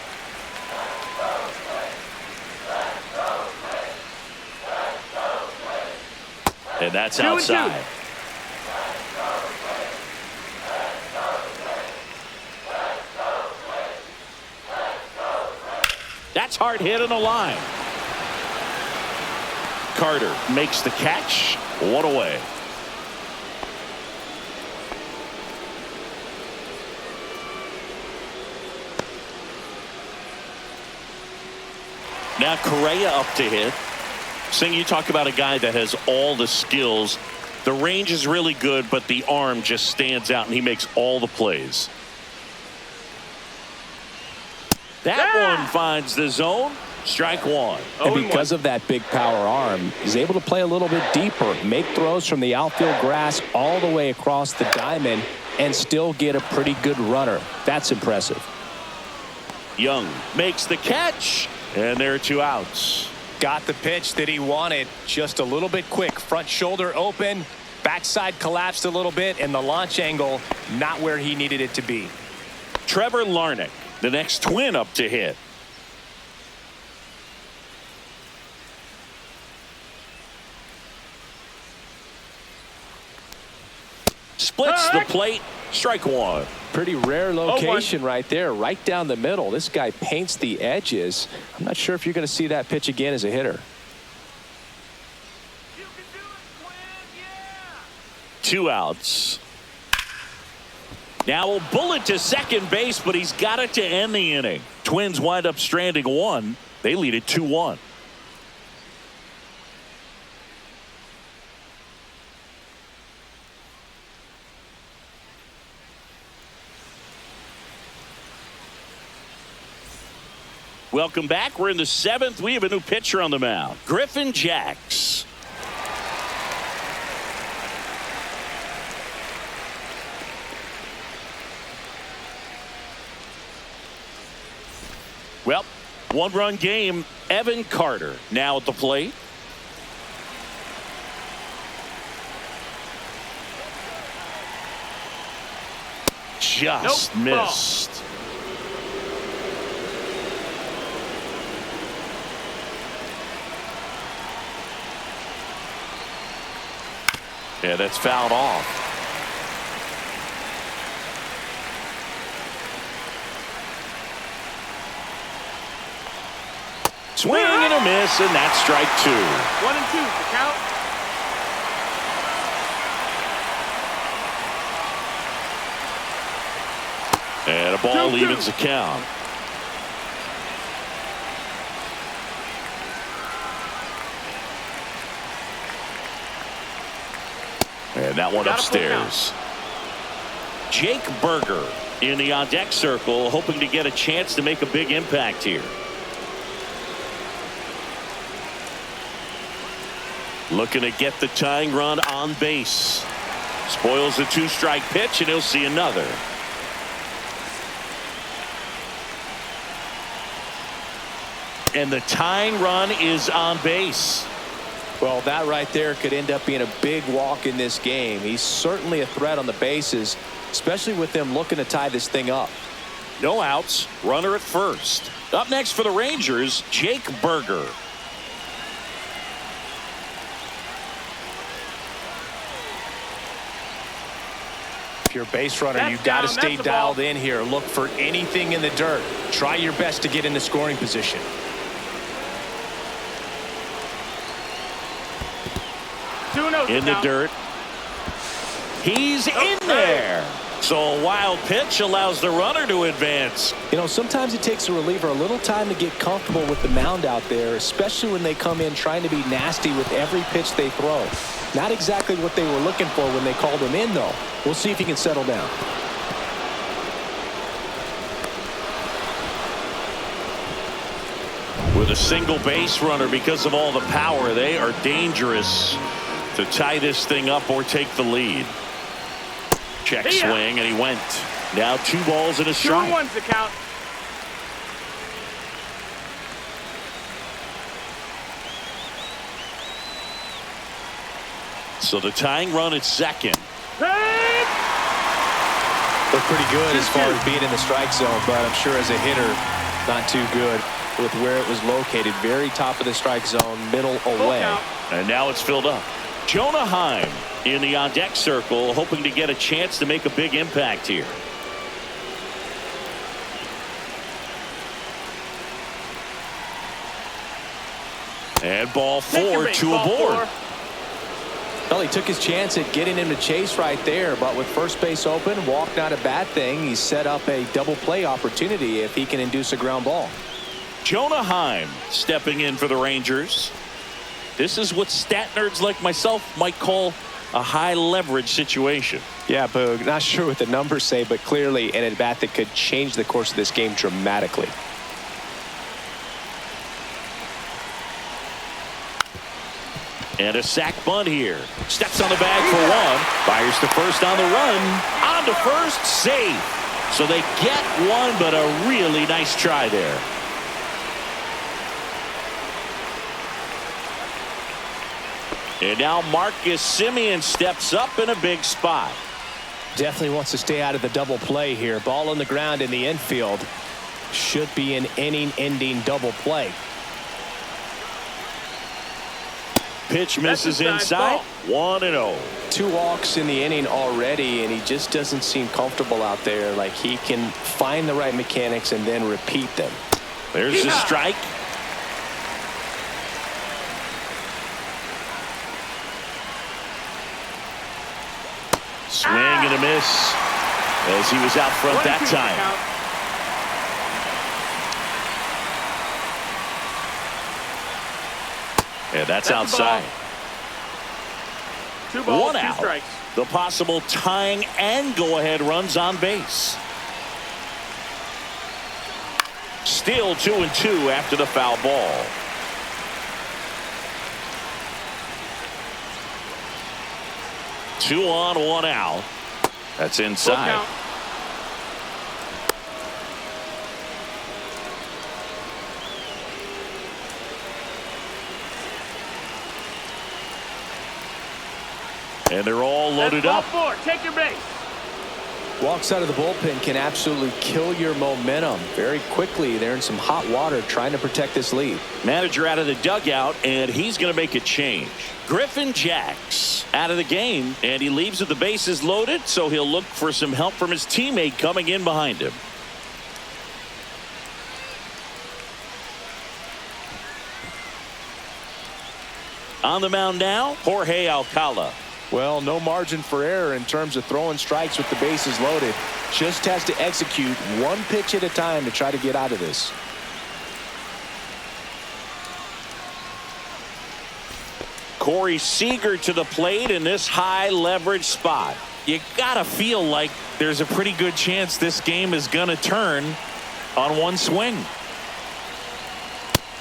[SPEAKER 1] And that's outside. That's hard hit in the line. Carter makes the catch. 1 away. Now Correa up to hit. Sing, you talk about a guy that has all the skills The range is really good, but the arm just stands out, and he makes all the plays. That one finds the zone. Strike one.
[SPEAKER 2] And because of that big power arm, he's able to play a little bit deeper, make throws from the outfield grass all the way across the diamond, and still get a pretty good runner. That's impressive.
[SPEAKER 1] Young makes the catch, and there are 2 outs.
[SPEAKER 2] Got the pitch that he wanted, just a little bit quick. Front shoulder open, backside collapsed a little bit, and the launch angle not where he needed it to be.
[SPEAKER 1] Trevor Larnach, the next Twin up to hit. Splits the plate. Strike one.
[SPEAKER 2] Pretty rare location right there, right down the middle. This guy paints the edges. I'm not sure if you're going to see that pitch again as a hitter.
[SPEAKER 3] You can do it, Quinn. Yeah.
[SPEAKER 1] 2 outs. Now a bullet to second base, but he's got it to end the inning. Twins wind up stranding 1. They lead it 2-1. Welcome back. We're in the 7th. We have a new pitcher on the mound. Griffin Jax. Well, 1-run game. Evan Carter now at the plate. Just missed. Yeah, that's fouled off. Swing and a miss, and that's strike 2.
[SPEAKER 3] 1 and 2, the count.
[SPEAKER 1] And a ball
[SPEAKER 3] 2-2.
[SPEAKER 1] evens the count. And that one upstairs. Jake Berger in the on-deck circle, hoping to get a chance to make a big impact here. Looking to get the tying run on base. Spoils the 2-strike pitch, and he'll see another. And the tying run is on base.
[SPEAKER 2] Well, that right there could end up being a big walk in this game. He's certainly a threat on the bases, especially with them looking to tie this thing up.
[SPEAKER 1] No outs, runner at first. Up next for the Rangers, Jake Berger.
[SPEAKER 2] If you're a base runner, you've got to stay dialed in here. Look for anything in the dirt. Try your best to get into scoring position.
[SPEAKER 1] In the dirt. He's in there. So a wild pitch allows the runner to advance.
[SPEAKER 2] You know, sometimes it takes a reliever a little time to get comfortable with the mound out there, especially when they come in trying to be nasty with every pitch they throw. Not exactly what they were looking for when they called him in, though. We'll see if he can settle down.
[SPEAKER 1] With a single base runner, because of all the power, they are dangerous to tie this thing up or take the lead. Check swing, and he went. Now 2 balls and a strike.
[SPEAKER 3] 2-1's the count.
[SPEAKER 1] So the tying run at second.
[SPEAKER 2] They're pretty good as far as being in the strike zone, but I'm sure as a hitter, not too good with where it was located. Very top of the strike zone, middle away.
[SPEAKER 1] And now it's filled up. Jonah Heim in the on-deck circle, hoping to get a chance to make a big impact here. And ball 4, 2 aboard.
[SPEAKER 2] Well, he took his chance at getting him to chase right there, but with first base open, walk not a bad thing. He's set up a double play opportunity if he can induce a ground ball.
[SPEAKER 1] Jonah Heim stepping in for the Rangers. This is what stat nerds like myself might call a high leverage situation.
[SPEAKER 2] Yeah, Boog, not sure what the numbers say, but clearly an at-bat that could change the course of this game dramatically.
[SPEAKER 1] And a sac bunt here. Steps on the bag for one. Fires to first on the run. On to first, safe. So they get one, but a really nice try there. And now Marcus Semien steps up in a big spot.
[SPEAKER 2] Definitely wants to stay out of the double play here. Ball on the ground in the infield. Should be an inning-ending double play.
[SPEAKER 1] Pitch misses inside. 1-0.
[SPEAKER 2] 2 walks in the inning already, and he just doesn't seem comfortable out there. Like he can find the right mechanics and then repeat them.
[SPEAKER 1] There's the strike. Swing and a miss as he was out front that time. And that's outside.
[SPEAKER 3] 2 balls,
[SPEAKER 1] 1
[SPEAKER 3] 2
[SPEAKER 1] out.
[SPEAKER 3] strikes.
[SPEAKER 1] The possible tying and go-ahead runs on base. Still 2-2 after the foul ball. Two on, 1 out. That's inside. And they're all loaded up.
[SPEAKER 3] 4. Take your base.
[SPEAKER 2] Walks out of the bullpen can absolutely kill your momentum very quickly. They're in some hot water trying to protect this lead.
[SPEAKER 1] Manager out of the dugout, and he's going to make a change. Griffin Jacks out of the game, and he leaves with the bases loaded, so he'll look for some help from his teammate coming in behind him. On the mound now, Jorge Alcala.
[SPEAKER 2] Well, no margin for error in terms of throwing strikes with the bases loaded. Just has to execute one pitch at a time to try to get out of this.
[SPEAKER 1] Corey Seager to the plate in this high leverage spot. You gotta feel like there's a pretty good chance this game is gonna turn on one swing.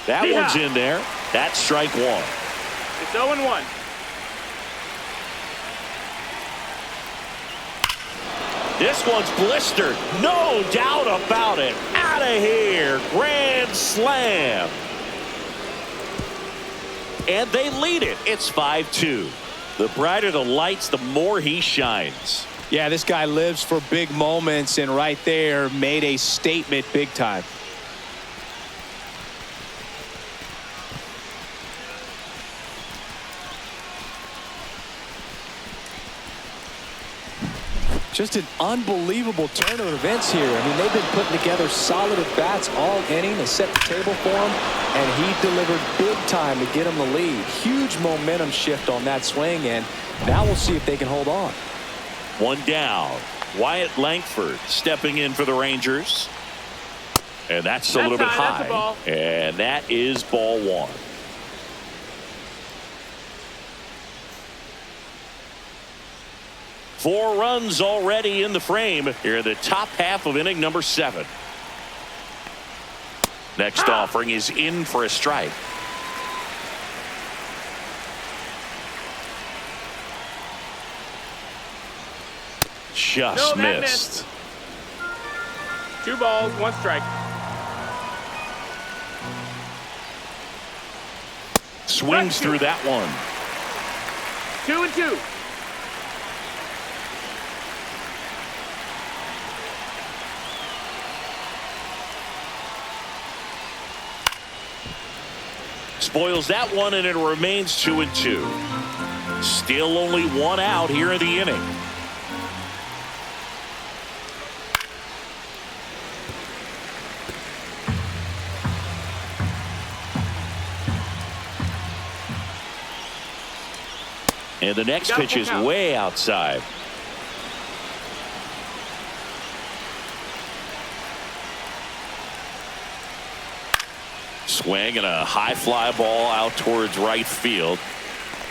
[SPEAKER 1] That one's in there. That's strike 1.
[SPEAKER 3] It's 0-1.
[SPEAKER 1] This one's blistered. No doubt about it. Out of here. Grand slam. And they lead it. It's 5-2. The brighter the lights, the more he shines.
[SPEAKER 2] Yeah, this guy lives for big moments, and right there made a statement big time. Just an unbelievable turn of events here. I mean, they've been putting together solid at-bats all inning to set the table for him, and he delivered big time to get him the lead. Huge momentum shift on that swing, and now we'll see if they can hold on.
[SPEAKER 1] 1 down. Wyatt Langford stepping in for the Rangers. And that's a little bit high.
[SPEAKER 3] That's a ball.
[SPEAKER 1] And that is ball 1. Four runs already in the frame here in the top half of inning number 7. Next offering is in for a strike. Just missed.
[SPEAKER 3] 2 balls, 1 strike.
[SPEAKER 1] Swings through that one.
[SPEAKER 3] 2-2.
[SPEAKER 1] Spoils that one, and it remains 2-2. Still only 1 out here in the inning. And the next pitch is way outside. Swing and a high fly ball out towards right field.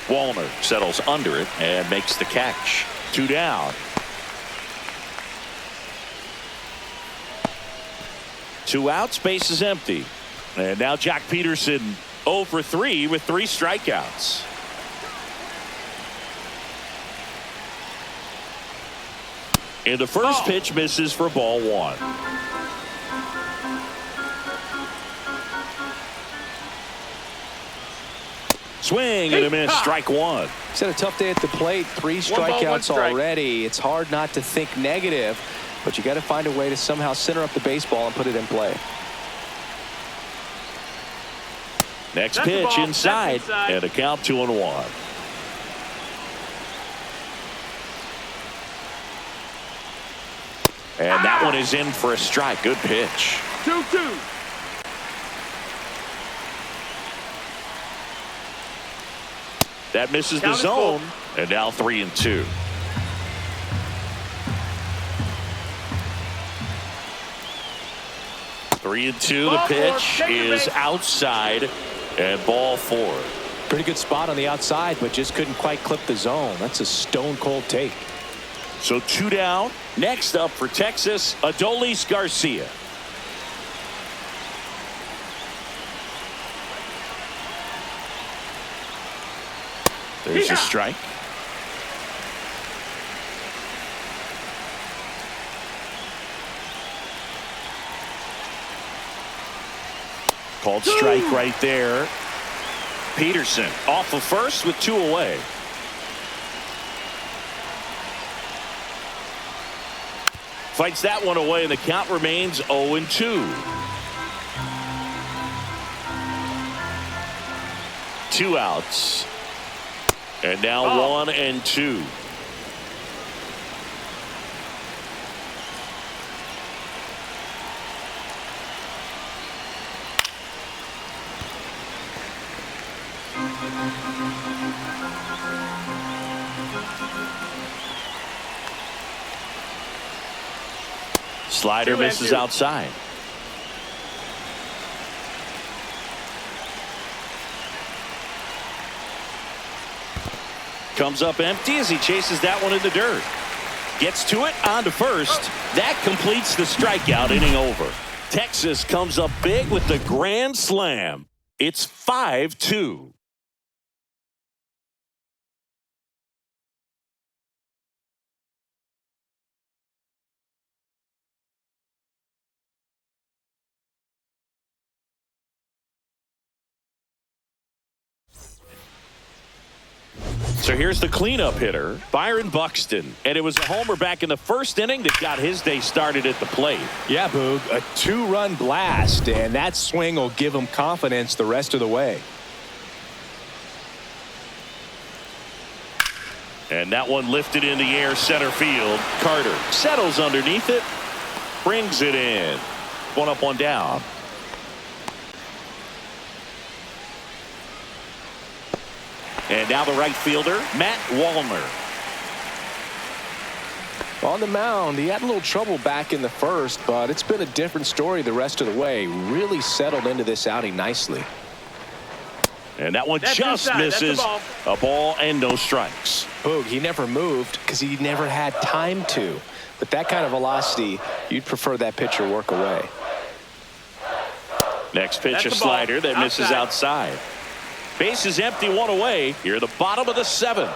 [SPEAKER 1] Wallner settles under it and makes the catch. 2 down. 2 outs, base is empty. And now Jack Peterson 0 for 3 with 3 strikeouts. And the first pitch misses for ball 1. Swing and a miss, strike 1.
[SPEAKER 2] He's had a tough day at the plate. 3 strikeouts already. It's hard not to think negative, but you got to find a way to somehow center up the baseball and put it in play.
[SPEAKER 1] Next pitch inside, and a count 2-1. And that one is in for a strike. Good pitch.
[SPEAKER 3] 2-2.
[SPEAKER 1] That misses the zone, and now 3-2. Three and two. The pitch is outside, and ball 4.
[SPEAKER 2] Pretty good spot on the outside, but just couldn't quite clip the zone. That's a stone cold take.
[SPEAKER 1] So 2 down. Next up for Texas, Adolis Garcia. There's a strike. Called strike right there. Peterson off of first with 2 away. Fights that one away, and the count remains 0-2. 2 outs. And now 1-2. Slider misses outside. Comes up empty as he chases that one in the dirt. Gets to it, on to first. That completes the strikeout, inning over. Texas comes up big with the grand slam. It's 5-2. So here's the cleanup hitter, Byron Buxton. And it was a homer back in the first inning that got his day started at the plate.
[SPEAKER 2] Yeah, Boog, a 2-run blast, and that swing will give him confidence the rest of the way.
[SPEAKER 1] And that one lifted in the air, center field. Carter settles underneath it, brings it in. 1 up, 1 down. And now the right fielder, Matt Wallner.
[SPEAKER 2] On the mound, he had a little trouble back in the first, but it's been a different story the rest of the way. Really settled into this outing nicely.
[SPEAKER 1] And that one just misses. A ball and no strikes.
[SPEAKER 2] Boog, he never moved because he never had time to. But that kind of velocity, you'd prefer that pitcher work away.
[SPEAKER 1] Next pitch, a slider that misses outside. Base is empty, 1 away. Here at the bottom of the 7th.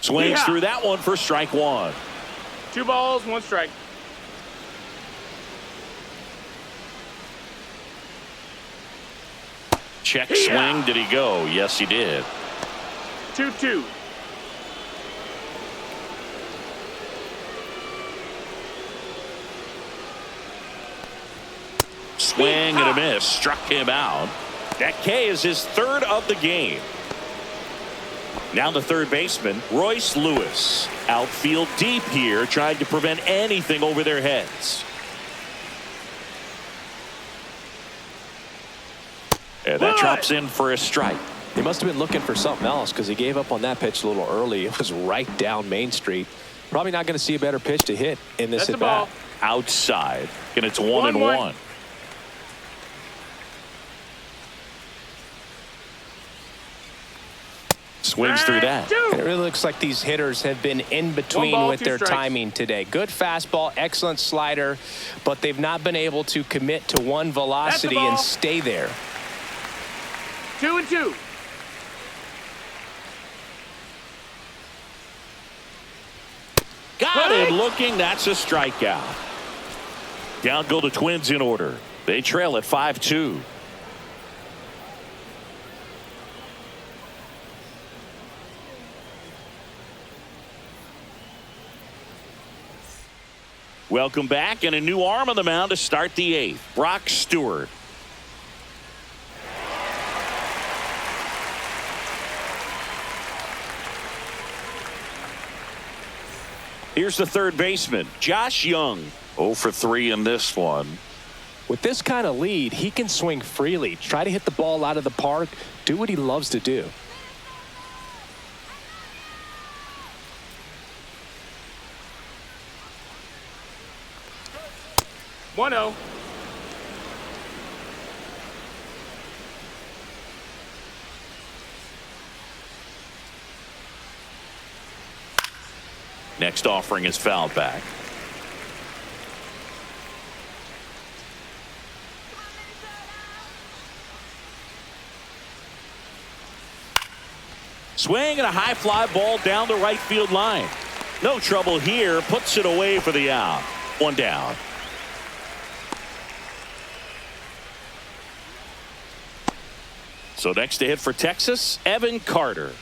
[SPEAKER 1] Swings through that one for strike 1.
[SPEAKER 3] 2 balls, 1 strike.
[SPEAKER 1] Check swing. Did he go? Yes, he did.
[SPEAKER 3] 2-2.
[SPEAKER 1] Swing and a miss. Struck him out. That K is his 3rd of the game. Now the third baseman, Royce Lewis. Outfield deep here, trying to prevent anything over their heads. And that drops in for a strike.
[SPEAKER 2] He must have been looking for something else because he gave up on that pitch a little early. It was right down Main Street. Probably not going to see a better pitch to hit in this at bat.
[SPEAKER 1] Outside. And it's 1-1. Swings through that.
[SPEAKER 2] And it really looks like these hitters have been in between with their timing today. Good fastball, excellent slider, but they've not been able to commit to one velocity and stay there.
[SPEAKER 3] 2-2.
[SPEAKER 1] Got him looking. That's a strikeout. Down go the Twins in order. They trail at 5-2. Welcome back, and a new arm on the mound to start the 8th. Brock Stewart. Here's the third baseman, Josh Young. 0 for 3 in this one.
[SPEAKER 2] With this kind of lead, he can swing freely, try to hit the ball out of the park, do what he loves to do.
[SPEAKER 3] One-zero.
[SPEAKER 1] Next offering is fouled back. Swing and a high fly ball down the right field line. No trouble here. Puts it away for the out. One down. So next to hit for Texas, Evan Carter.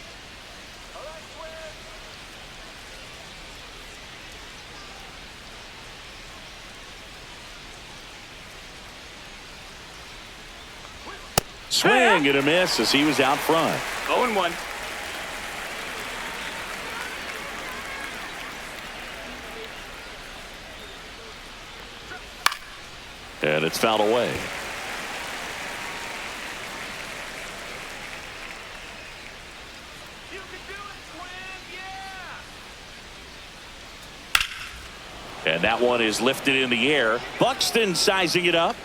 [SPEAKER 1] Swing and a miss as he was out front.
[SPEAKER 3] 0-1.
[SPEAKER 1] And it's fouled away. And that one is lifted in the air. Buxton sizing it up.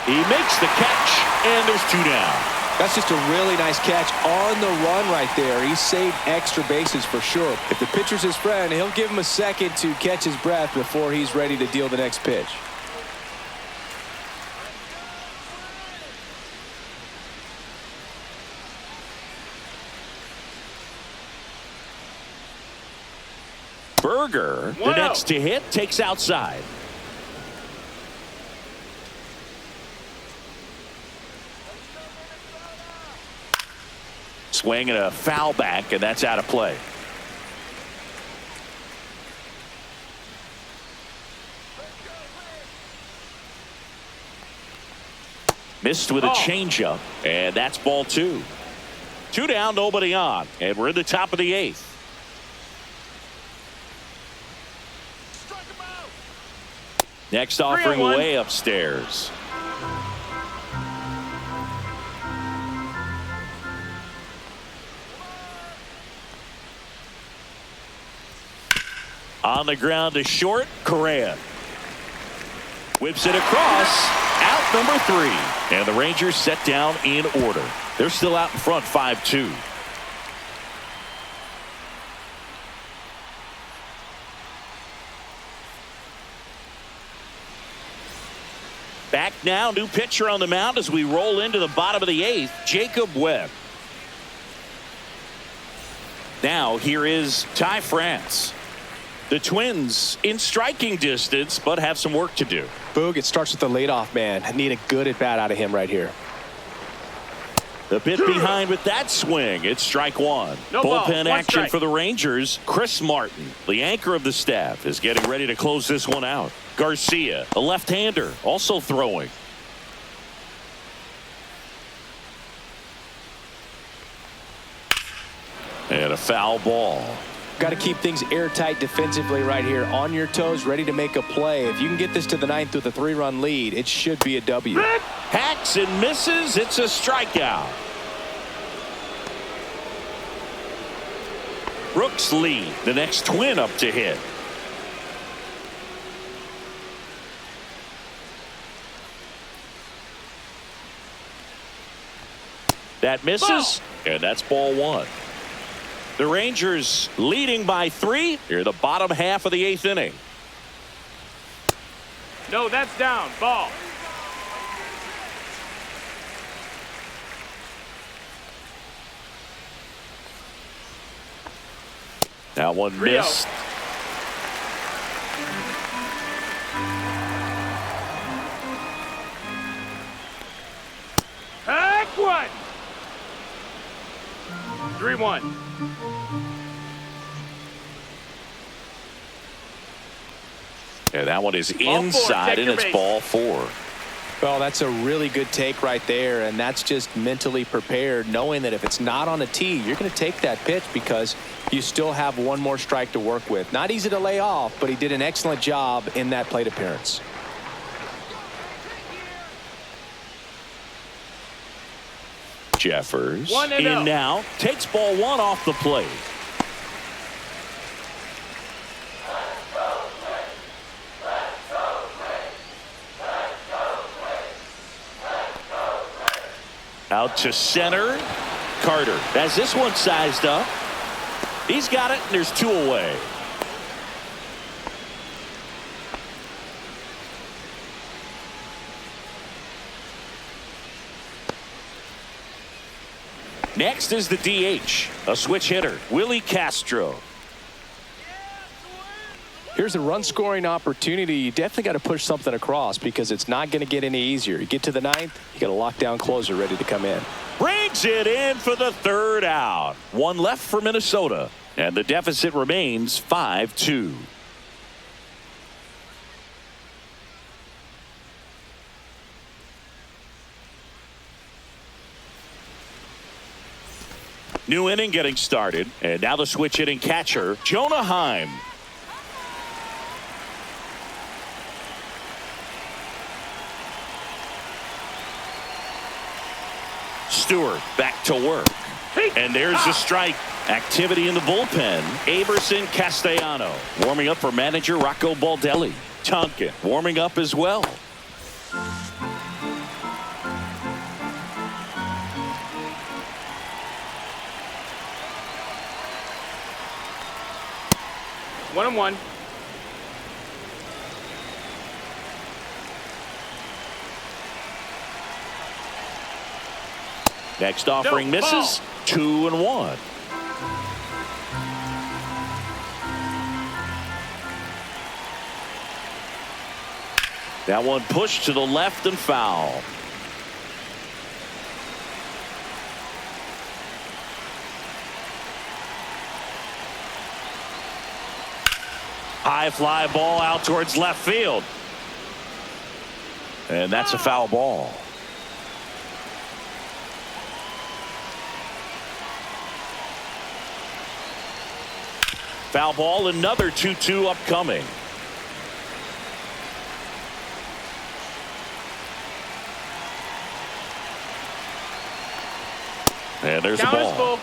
[SPEAKER 1] He makes the catch, and there's 2 down.
[SPEAKER 2] That's just a really nice catch on the run right there. He saved extra bases for sure. If the pitcher's his friend, he'll give him a second to catch his breath before he's ready to deal the next pitch.
[SPEAKER 1] Berger, the next to hit, takes outside. Swing and a foul back, and that's out of play. Missed with a changeup, and that's ball 2. 2 down, nobody on, and we're in the top of the 8th. Next offering way upstairs. On the ground to short, Correa. Whips it across, out number 3. And the Rangers set down in order. They're still out in front 5-2. Back now, new pitcher on the mound as we roll into the bottom of the 8th, Jacob Webb. Now here is Ty France. The Twins in striking distance, but have some work to do.
[SPEAKER 2] Boog, it starts with the leadoff man. I need a good at bat out of him right here.
[SPEAKER 1] The bit behind with that swing. It's strike 1.
[SPEAKER 3] No
[SPEAKER 1] Bullpen
[SPEAKER 3] ball,
[SPEAKER 1] action
[SPEAKER 3] strike.
[SPEAKER 1] for the Rangers. Chris Martin, the anchor of the staff, is getting ready to close this one out. Garcia, a left-hander, also throwing. And a foul ball.
[SPEAKER 2] Got to keep things airtight defensively right here. On your toes, ready to make a play. If you can get this to the 9th with a 3-run lead, it should be a W.
[SPEAKER 1] Hacks and misses. It's a strikeout. Brooks Lee, the next Twin up to hit. That misses, and that's ball 1. The Rangers leading by 3 here, the bottom half of the 8th inning.
[SPEAKER 3] No, that's down. Ball.
[SPEAKER 1] That one
[SPEAKER 3] 3-0.
[SPEAKER 1] missed.
[SPEAKER 3] Heck one. 3-1.
[SPEAKER 1] Yeah, that one is
[SPEAKER 3] Ball 4,
[SPEAKER 1] inside,
[SPEAKER 3] check
[SPEAKER 1] and
[SPEAKER 3] your
[SPEAKER 1] it's
[SPEAKER 3] base.
[SPEAKER 1] ball 4.
[SPEAKER 2] Well, that's a really good take right there, and that's just mentally prepared, knowing that if it's not on a tee, you're going to take that pitch because you still have one more strike to work with. Not easy to lay off, but he did an excellent job in that plate appearance.
[SPEAKER 1] Jeffers
[SPEAKER 3] 1-0.
[SPEAKER 1] in now, takes ball 1 off the plate. Out to center. Carter has this one sized up. He's got it, and there's 2 away. Next is the DH, a switch hitter, Willie Castro.
[SPEAKER 2] Here's a run scoring opportunity. You definitely got to push something across because it's not going to get any easier. You get to the 9th, you got a lockdown closer ready to come in.
[SPEAKER 1] Brings it in for the 3rd out. 1 left for Minnesota, and the deficit remains 5-2. New inning getting started, and now the switch hitting catcher, Jonah Heim. Stewart back to work. And there's the strike. Activity in the bullpen. Aberson Castellano warming up for manager Rocco Baldelli. Tonkin warming up as well.
[SPEAKER 3] One and one.
[SPEAKER 1] Next offering
[SPEAKER 3] No,
[SPEAKER 1] misses.
[SPEAKER 3] ball.
[SPEAKER 1] 2-1. That one pushed to the left and foul. High fly ball out towards left field. And that's a foul ball. Foul ball, another 2-2 upcoming. And there's the
[SPEAKER 3] Count is
[SPEAKER 1] ball.
[SPEAKER 3] full.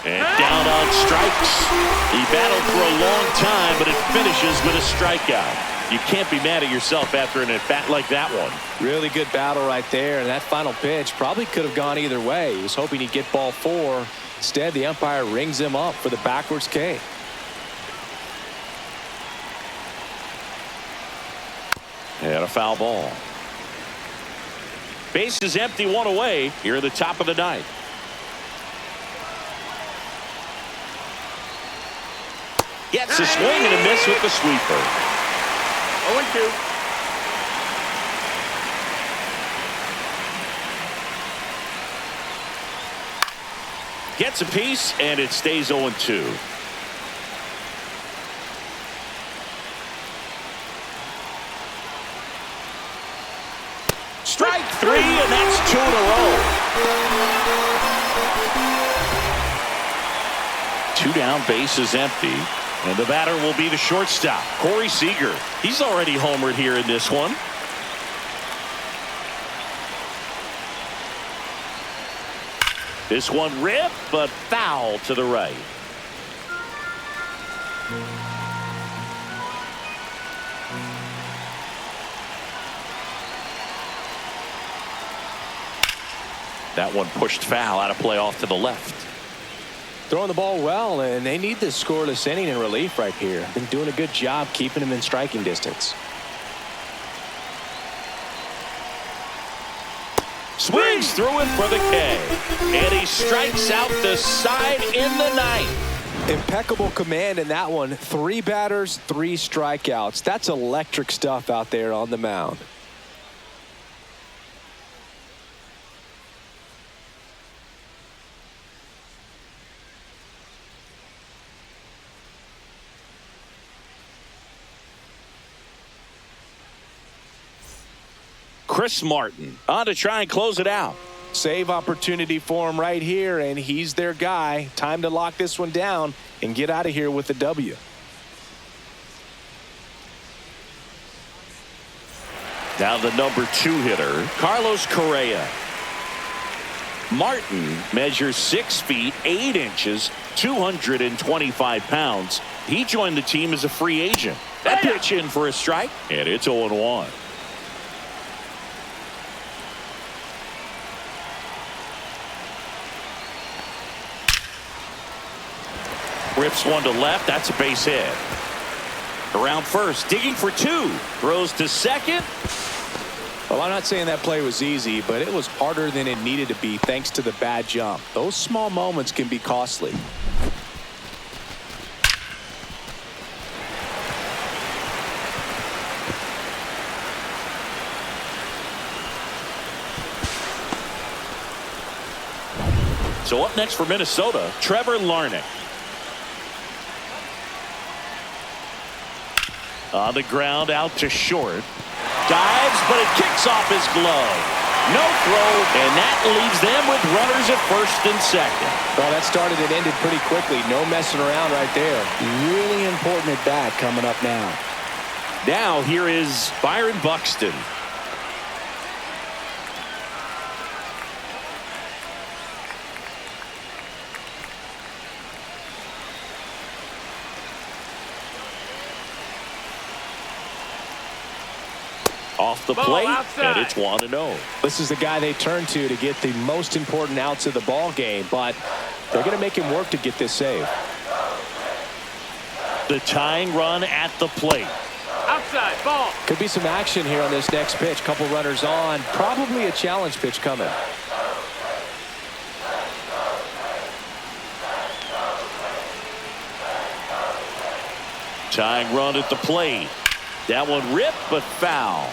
[SPEAKER 1] And down on strikes. He battled for a long time, but it finishes with a strikeout. You can't be mad at yourself after an at-bat like that one.
[SPEAKER 2] Really good battle right there, and that final pitch probably could have gone either way. He was hoping he'd get ball 4. Instead, the umpire rings him up for the backwards K.
[SPEAKER 1] And a foul ball. Base is empty, 1 away here at the top of the 9th. Gets a swing and a miss with the sweeper.
[SPEAKER 3] 0-2.
[SPEAKER 1] Gets a piece, and it stays 0-2. Strike 3, and that's 2 in a row. 2 down, base is empty. And the batter will be the shortstop, Corey Seager. He's already homered here in this one. This one ripped, but foul to the right. That one pushed foul, out of play off to the left.
[SPEAKER 2] Throwing the ball well, and they need this scoreless inning in relief right here. Been doing a good job keeping him in striking distance.
[SPEAKER 1] Swings through it for the K. And he strikes out the side in the ninth.
[SPEAKER 2] Impeccable command in that one. 3 batters, 3 strikeouts. That's electric stuff out there on the mound.
[SPEAKER 1] Chris Martin on to try and close it out.
[SPEAKER 2] Save opportunity for him right here, and he's their guy. Time to lock this one down and get out of here with the W.
[SPEAKER 1] Now the number 2 hitter, Carlos Correa. Martin measures 6 feet 8 inches, 225 pounds. He joined the team as a free agent. That pitch in for a strike, and it's 0-1. Rips one to left. That's a base hit. Around first, digging for 2. Throws to second.
[SPEAKER 2] Well, I'm not saying that play was easy, but it was harder than it needed to be thanks to the bad jump. Those small moments can be costly.
[SPEAKER 1] So up next for Minnesota, Trevor Larnach. On the ground, out to short. Dives, but it kicks off his glove. No throw, and that leaves them with runners at first and second.
[SPEAKER 2] Well, that started and ended pretty quickly. No messing around right there.
[SPEAKER 4] Really important at bat coming up now.
[SPEAKER 1] Now here is Byron Buxton. Off the plate, and it's 1-0.
[SPEAKER 2] This is the guy they turn to get the most important outs of the ball game, but they're going to make him work to get this save.
[SPEAKER 1] The tying run at the plate.
[SPEAKER 3] Outside, ball.
[SPEAKER 2] Could be some action here on this next pitch. Couple runners on. Probably a challenge pitch coming.
[SPEAKER 1] Tying run at the plate. That one ripped, but foul.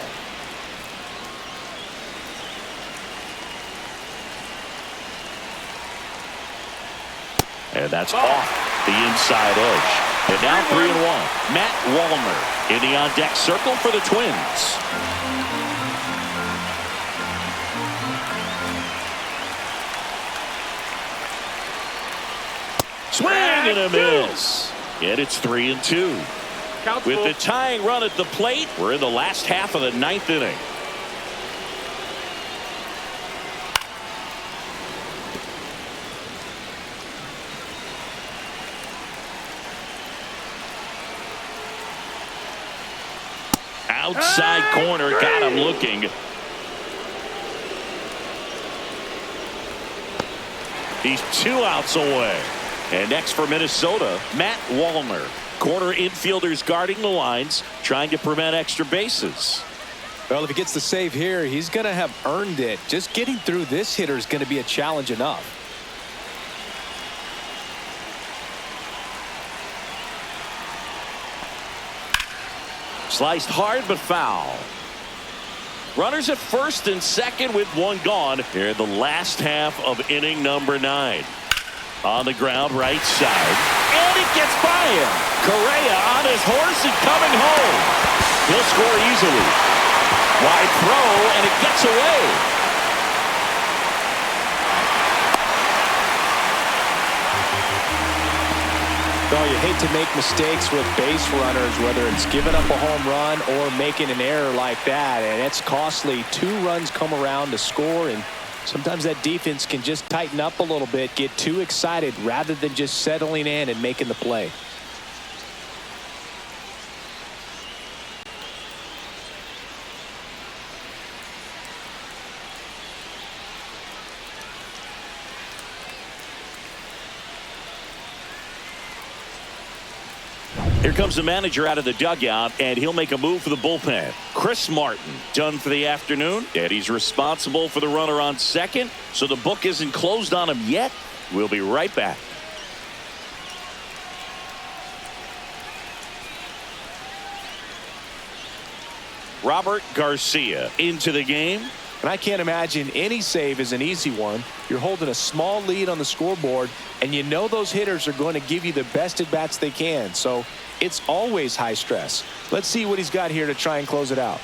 [SPEAKER 1] And that's off the inside edge. And now 3-1. Matt Wallner in the on-deck circle for the Twins. Swing and a miss. And it's 3-2. With the tying run at the plate, we're in the last half of the 9th inning. Outside corner, got him looking. He's 2 outs away. And next for Minnesota, Matt Wallner. Corner infielders guarding the lines, trying to prevent extra bases.
[SPEAKER 2] Well, if he gets the save here, he's going to have earned it. Just getting through this hitter is going to be a challenge enough.
[SPEAKER 1] Sliced hard but foul. Runners at first and second with 1 gone here in the last half of inning number 9. On the ground, right side. And it gets by him. Correa on his horse and coming home. He'll score easily. Wide throw, and it gets away.
[SPEAKER 2] Oh, you hate to make mistakes with base runners, whether it's giving up a home run or making an error like that, and it's costly. 2 runs come around to score, and sometimes that defense can just tighten up a little bit, get too excited rather than just settling in and making the play.
[SPEAKER 1] Here comes the manager out of the dugout, and he'll make a move for the bullpen. Chris Martin done for the afternoon, and he's responsible for the runner on second, so the book isn't closed on him yet. We'll be right back. Robert Garcia into the game.
[SPEAKER 2] And I can't imagine any save is an easy one. You're holding a small lead on the scoreboard, and you know those hitters are going to give you the best at-bats they can. So it's always high stress. Let's see what he's got here to try and close it out.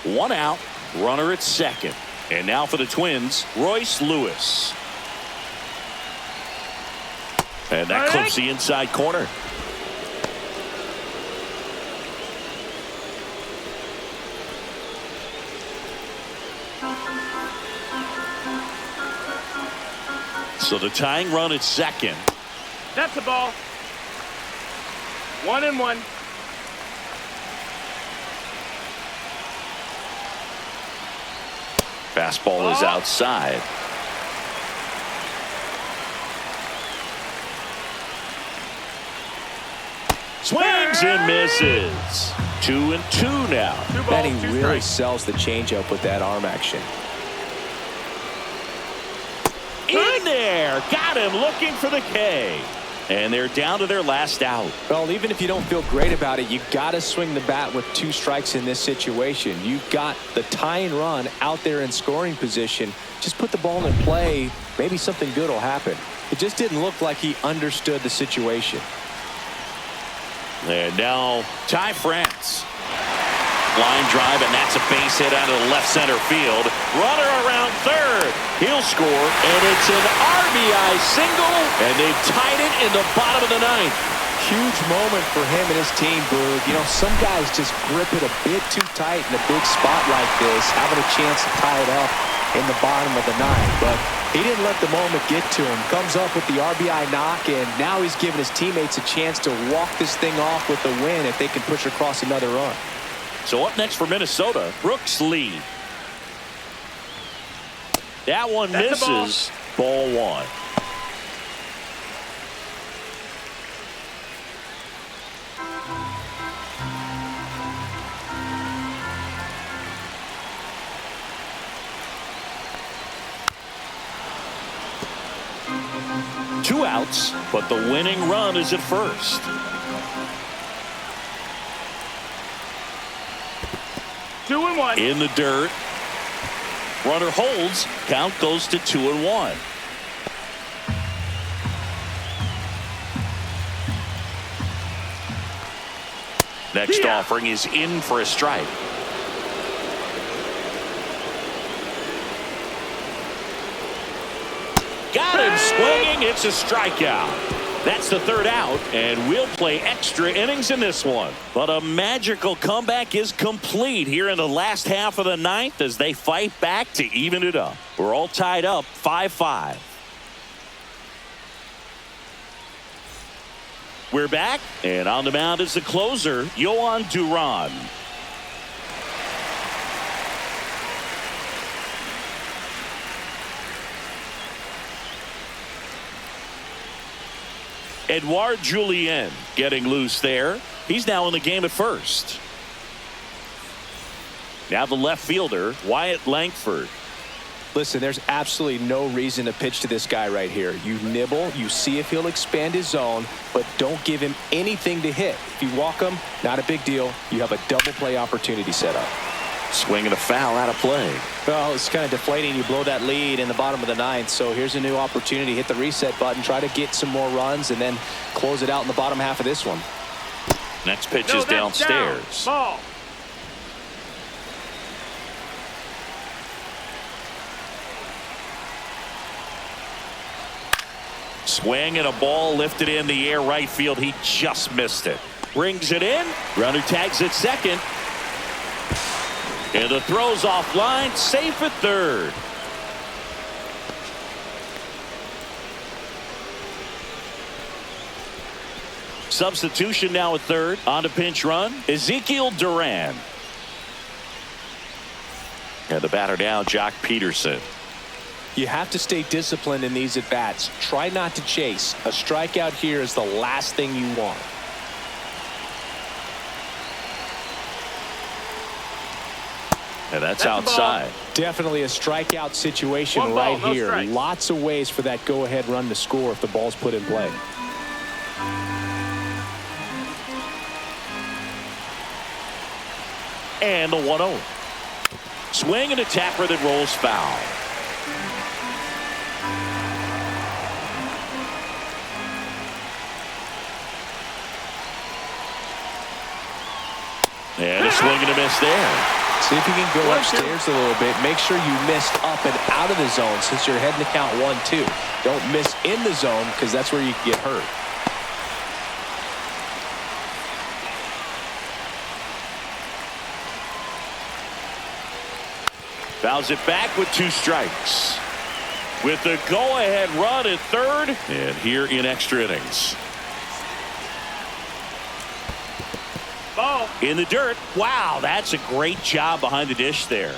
[SPEAKER 1] 1 out, runner at second. And now for the Twins, Royce Lewis. And that clips the inside corner. So the tying run at second.
[SPEAKER 3] That's the ball. 1-1.
[SPEAKER 1] Fastball is outside. Swings and misses. 2-2 now.
[SPEAKER 2] And he really sells the changeup with that arm action.
[SPEAKER 1] In there. Got him looking for the K. And they're down to their last out.
[SPEAKER 2] Well, even if you don't feel great about it, you got to swing the bat with 2 strikes in this situation. You've got the tying run out there in scoring position. Just put the ball in play. Maybe something good will happen. It just didn't look like he understood the situation.
[SPEAKER 1] And now Ty France. Line drive, and that's a base hit out of the left center field. Runner around third. He'll score, and it's an RBI single, and they've tied it in the bottom of the 9th.
[SPEAKER 2] Huge moment for him and his team, Boog. You know, some guys just grip it a bit too tight in a big spot like this, having a chance to tie it up in the bottom of the 9th. But he didn't let the moment get to him. Comes up with the RBI knock, and now he's giving his teammates a chance to walk this thing off with the win if they can push across another run.
[SPEAKER 1] So up next for Minnesota, Brooks Lee. That one misses. Ball 1. Two outs, but the winning run is at first.
[SPEAKER 3] Two and one.
[SPEAKER 1] In the dirt. Runner holds. Count goes to 2-1. Next offering is in for a strike. Got him swinging. It's a strikeout. That's the third out, and we'll play extra innings in this one. But a magical comeback is complete here in the last half of the 9th as they fight back to even it up. We're all tied up 5-5. We're back, and on the mound is the closer, Yohan Duran. Edouard Julien getting loose there. He's now in the game at first. Now the left fielder, Wyatt Langford.
[SPEAKER 2] Listen, there's absolutely no reason to pitch to this guy right here. You nibble, you see if he'll expand his zone, but don't give him anything to hit. If you walk him, not a big deal. You have a double play opportunity set up.
[SPEAKER 1] Swinging a foul out of play.
[SPEAKER 2] Well, it's kind of deflating. You blow that lead in the bottom of the 9th. So here's a new opportunity. Hit the reset button, try to get some more runs, and then close it out in the bottom half of this one.
[SPEAKER 1] Next pitch is downstairs.
[SPEAKER 3] Ball.
[SPEAKER 1] Swing and a ball lifted in the air right field. He just missed it. Brings it in. Runner tags at second. And the throw's offline. Safe at third. Substitution now at third. On to pinch run, Ezekiel Duran. And the batter now, Jock Peterson.
[SPEAKER 2] You have to stay disciplined in these at-bats. Try not to chase. A strikeout here is the last thing you want.
[SPEAKER 1] And that's outside.
[SPEAKER 2] Definitely a strikeout situation right here. Lots of ways for that go-ahead run to score if the ball's put in play.
[SPEAKER 1] And the 1-0. Swing and a tapper that rolls foul. And a swing and a miss there.
[SPEAKER 2] See if you can go upstairs a little bit. Make sure you missed up and out of the zone since you're heading to count 1-2. Don't miss in the zone because that's where you can get hurt.
[SPEAKER 1] Fouls it back with 2 strikes. With the go-ahead run at third. And here in extra innings.
[SPEAKER 3] Ball.
[SPEAKER 1] In the dirt. Wow, that's a great job behind the dish there.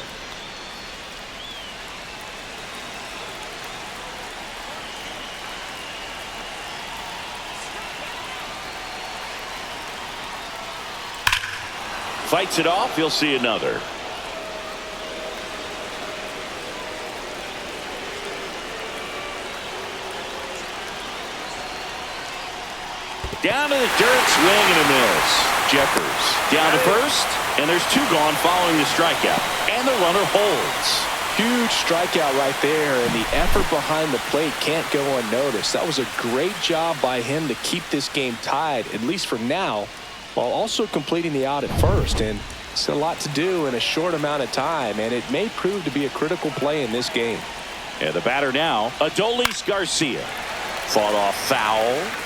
[SPEAKER 1] Fights it off. You'll see another. Down to the dirt, swing and a miss. Jeffers down to first, and there's 2 gone following the strikeout, and the runner holds.
[SPEAKER 2] Huge strikeout right there, and the effort behind the plate can't go unnoticed. That was a great job by him to keep this game tied, at least for now, while also completing the out at first. And it's a lot to do in a short amount of time, and it may prove to be a critical play in this game.
[SPEAKER 1] And the batter now, Adolis Garcia. Fought off foul.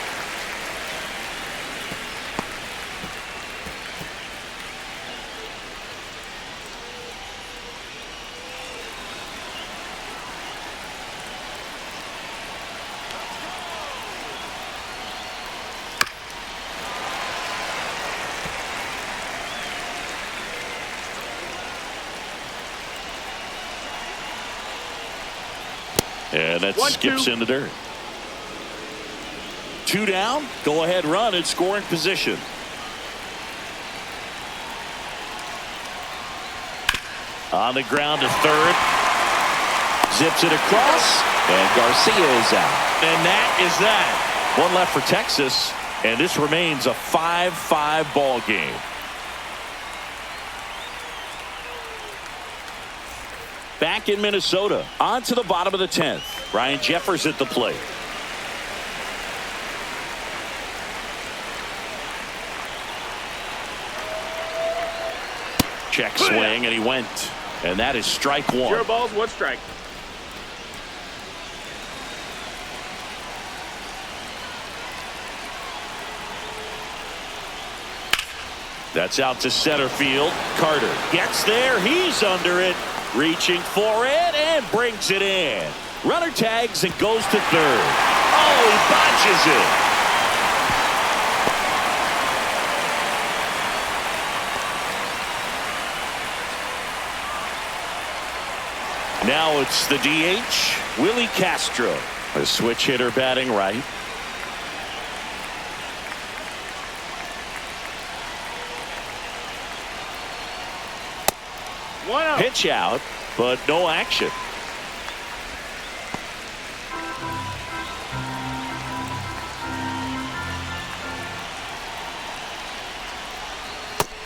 [SPEAKER 1] And that skips in the dirt. 2 down. Go ahead run in scoring position. On the ground to third. Zips it across. And Garcia is out. And that is that. 1 left for Texas. And this remains a 5-5 ball game. Back in Minnesota, on to the bottom of the 10th. Ryan Jeffers at the plate. Check swing, and he went. And that is strike 1.
[SPEAKER 3] 0 balls, 1 strike.
[SPEAKER 1] That's out to center field. Carter gets there. He's under it. Reaching for it and brings it in. Runner tags and goes to third. Oh, he botches it. Now it's the DH, Willie Castro. A switch hitter batting right. Pitch out, but no action.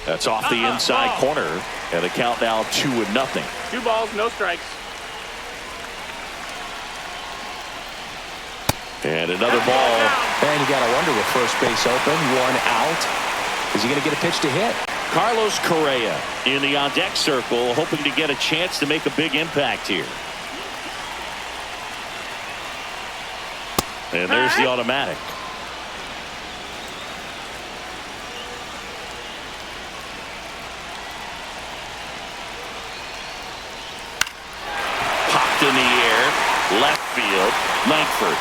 [SPEAKER 1] That's off the inside corner, and the count now 2-0.
[SPEAKER 3] 2 balls, no strikes.
[SPEAKER 1] And another ball.
[SPEAKER 2] And you got to wonder with first base open, 1 out. Is he going to get a pitch to hit?
[SPEAKER 1] Carlos Correa in the on-deck circle, hoping to get a chance to make a big impact here. And there's the automatic. Popped in the air, left field, Langford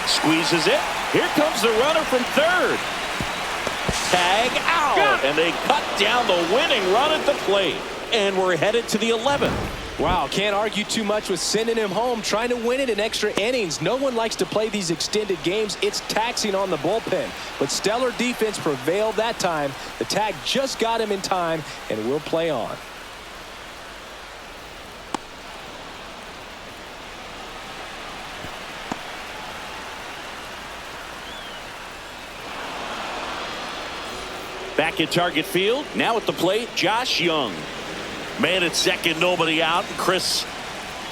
[SPEAKER 1] squeezes it. Here comes the runner from third. Tag out, and they cut down the winning run at the plate. And we're headed to the 11th.
[SPEAKER 2] Wow, can't argue too much with sending him home, trying to win it in extra innings. No one likes to play these extended games. It's taxing on the bullpen. But stellar defense prevailed that time. The tag just got him in time, and we'll play on.
[SPEAKER 1] Back at Target Field, now at the plate, Josh Young. Man at second, nobody out. Chris,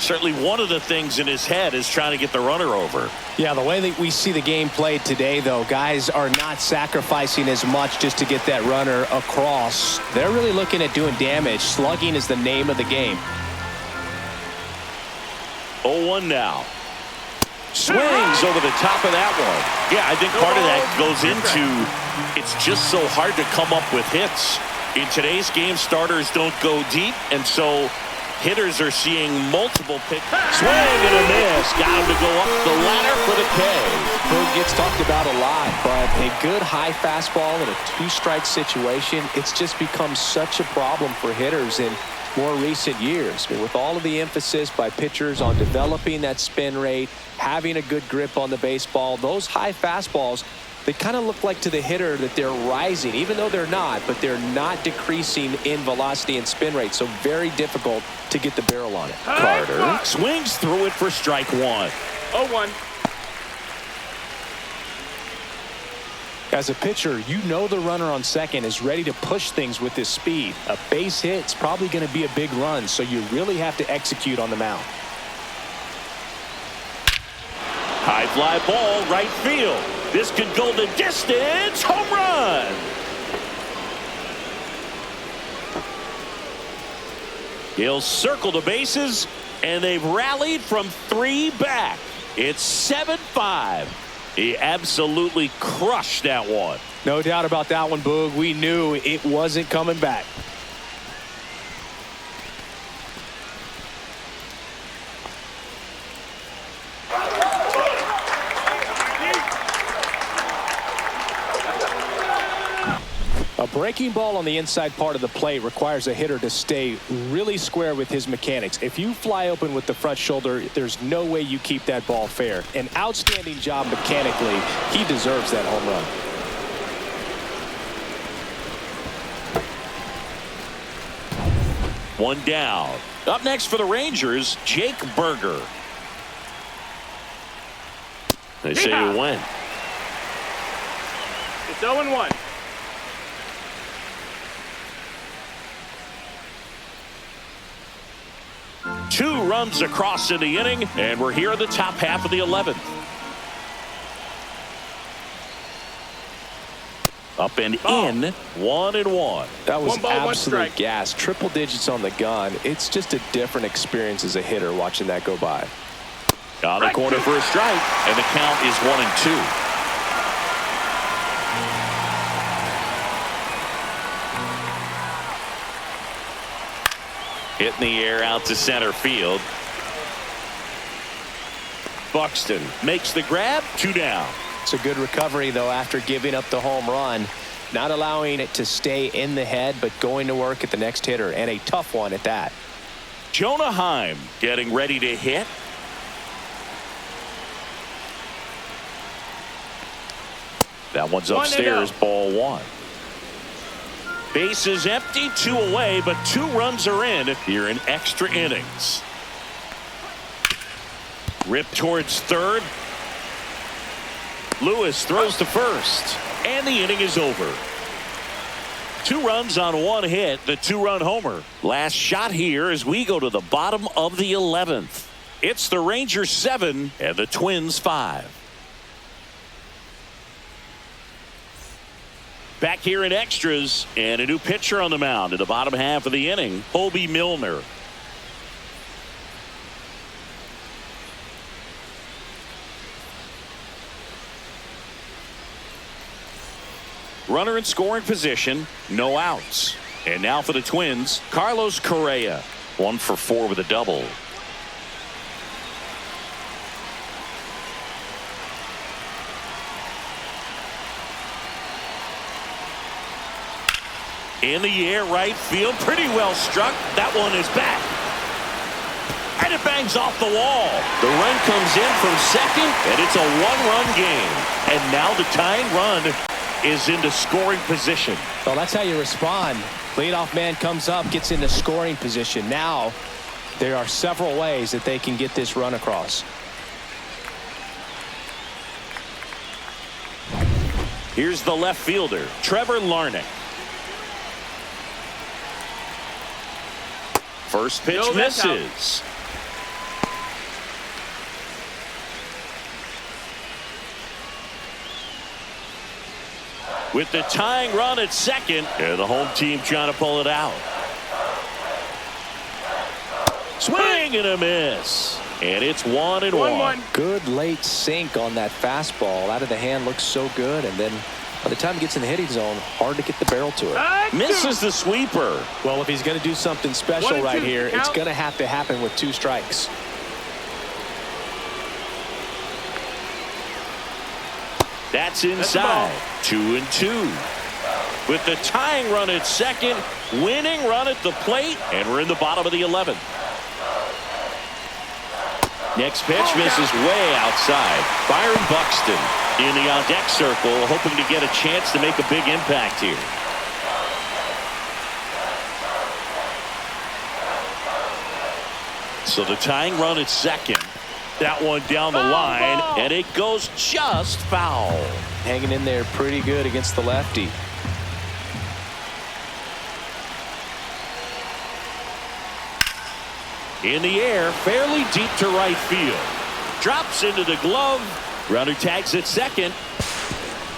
[SPEAKER 1] certainly one of the things in his head is trying to get the runner over.
[SPEAKER 2] Yeah, the way that we see the game played today, though, guys are not sacrificing as much just to get that runner across. They're really looking at doing damage. Slugging is the name of the game.
[SPEAKER 1] 0-1 now. Swings over the top of that one. Yeah, I think part of that goes into it's just so hard to come up with hits. In today's game, starters don't go deep, and so hitters are seeing multiple pitches. Swing and a miss. Got him to go up the ladder for the K.
[SPEAKER 2] Boog gets talked about a lot, but a good high fastball in a two-strike situation, it's just become such a problem for hitters in more recent years. I mean, with all of the emphasis by pitchers on developing that spin rate, having a good grip on the baseball, those high fastballs, they kind of look like to the hitter that they're rising, even though they're not, but they're not decreasing in velocity and spin rate, so very difficult to get the barrel on it.
[SPEAKER 1] Carter swings through it for strike one.
[SPEAKER 3] 0-1.
[SPEAKER 2] As a pitcher, you know the runner on second is ready to push things with his speed. A base hit's probably going to be a big run, so you really have to execute on the mound.
[SPEAKER 1] High fly ball, right field. This could go the distance. Home run. He'll circle the bases, and they've rallied from 3 back. It's 7-5. He absolutely crushed that one.
[SPEAKER 2] No doubt about that one, Boog. We knew it wasn't coming back. A breaking ball on the inside part of the plate requires a hitter to stay really square with his mechanics. If you fly open with the front shoulder, there's no way you keep that ball fair. An outstanding job mechanically. He deserves that home run.
[SPEAKER 1] One down. Up next for the Rangers, Jake Berger. They say you win.
[SPEAKER 3] It's 0-1.
[SPEAKER 1] Two runs across in the inning, and we're here in the top half of the 11th. Up and in, 1-1.
[SPEAKER 2] That was
[SPEAKER 3] One ball, one
[SPEAKER 2] absolute
[SPEAKER 3] strike.
[SPEAKER 2] gas. Triple digits on the gun. It's just a different experience as a hitter watching that go by.
[SPEAKER 1] On the corner for a strike, and the count is 1-2. Hit in the air out to center field. Buxton makes the grab, 2 down.
[SPEAKER 2] It's a good recovery, though, after giving up the home run. Not allowing it to stay in the head, but going to work at the next hitter, and a tough one at that.
[SPEAKER 1] Jonah Heim getting ready to hit. That one's upstairs, ball 1. Base is empty, 2 away, but 2 runs are in here in extra innings. Rip towards third. Lewis throws to first, and the inning is over. 2 runs on 1 hit, the 2-run homer. Last shot here as we go to the bottom of the 11th. It's the Rangers 7 and the Twins 5. Back here in extras, and a new pitcher on the mound in the bottom half of the inning, Hobie Milner. Runner in scoring position, no outs. And now for the Twins, Carlos Correa, 1 for 4 with a double. In the air, right field, pretty well struck. That one is back. And it bangs off the wall. The run comes in from second, and it's a one-run game. And now the tying run is into scoring position.
[SPEAKER 2] Well, that's how you respond. Leadoff man comes up, gets into scoring position. Now there are several ways that they can get this run across.
[SPEAKER 1] Here's the left fielder, Trevor Larnach. First pitch misses. With the tying run at second, and the home team trying to pull it out. Swing and a miss. And it's 1-1.
[SPEAKER 4] Good late sink on that fastball. Out of the hand, looks so good. And then by the time he gets in the hitting zone, hard to get the barrel to it.
[SPEAKER 1] Misses the sweeper.
[SPEAKER 2] Well, if he's going to do something special right here, it's going to have to happen with 2 strikes.
[SPEAKER 1] That's inside. 2-2. With the tying run at second, winning run at the plate, and we're in the bottom of the 11th. Next pitch misses way outside. Byron Buxton in the on-deck circle, hoping to get a chance to make a big impact here. So the tying run at second. That one down the line, and it goes just foul.
[SPEAKER 2] Hanging in there pretty good against the lefty.
[SPEAKER 1] In the air, fairly deep to right field. Drops into the glove. Runner tags at second.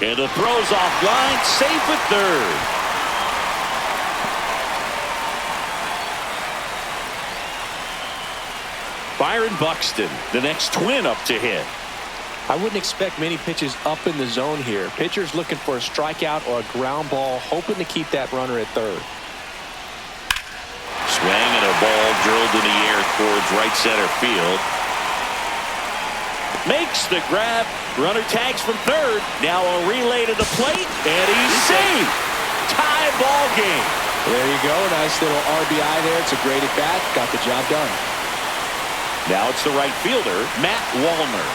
[SPEAKER 1] And the throw's offline. Safe at third. Byron Buxton, the next twin up to hit.
[SPEAKER 2] I wouldn't expect many pitches up in the zone here. Pitcher's looking for a strikeout or a ground ball, hoping to keep that runner at third.
[SPEAKER 1] Swing and a ball drilled in the air towards right center field. Makes the grab. Runner tags from third. Now a relay to the plate, and he's safe. Tie ball game.
[SPEAKER 2] There you go. Nice little RBI there. It's a great at bat. Got the job done.
[SPEAKER 1] Now it's the right fielder, Matt Wallner.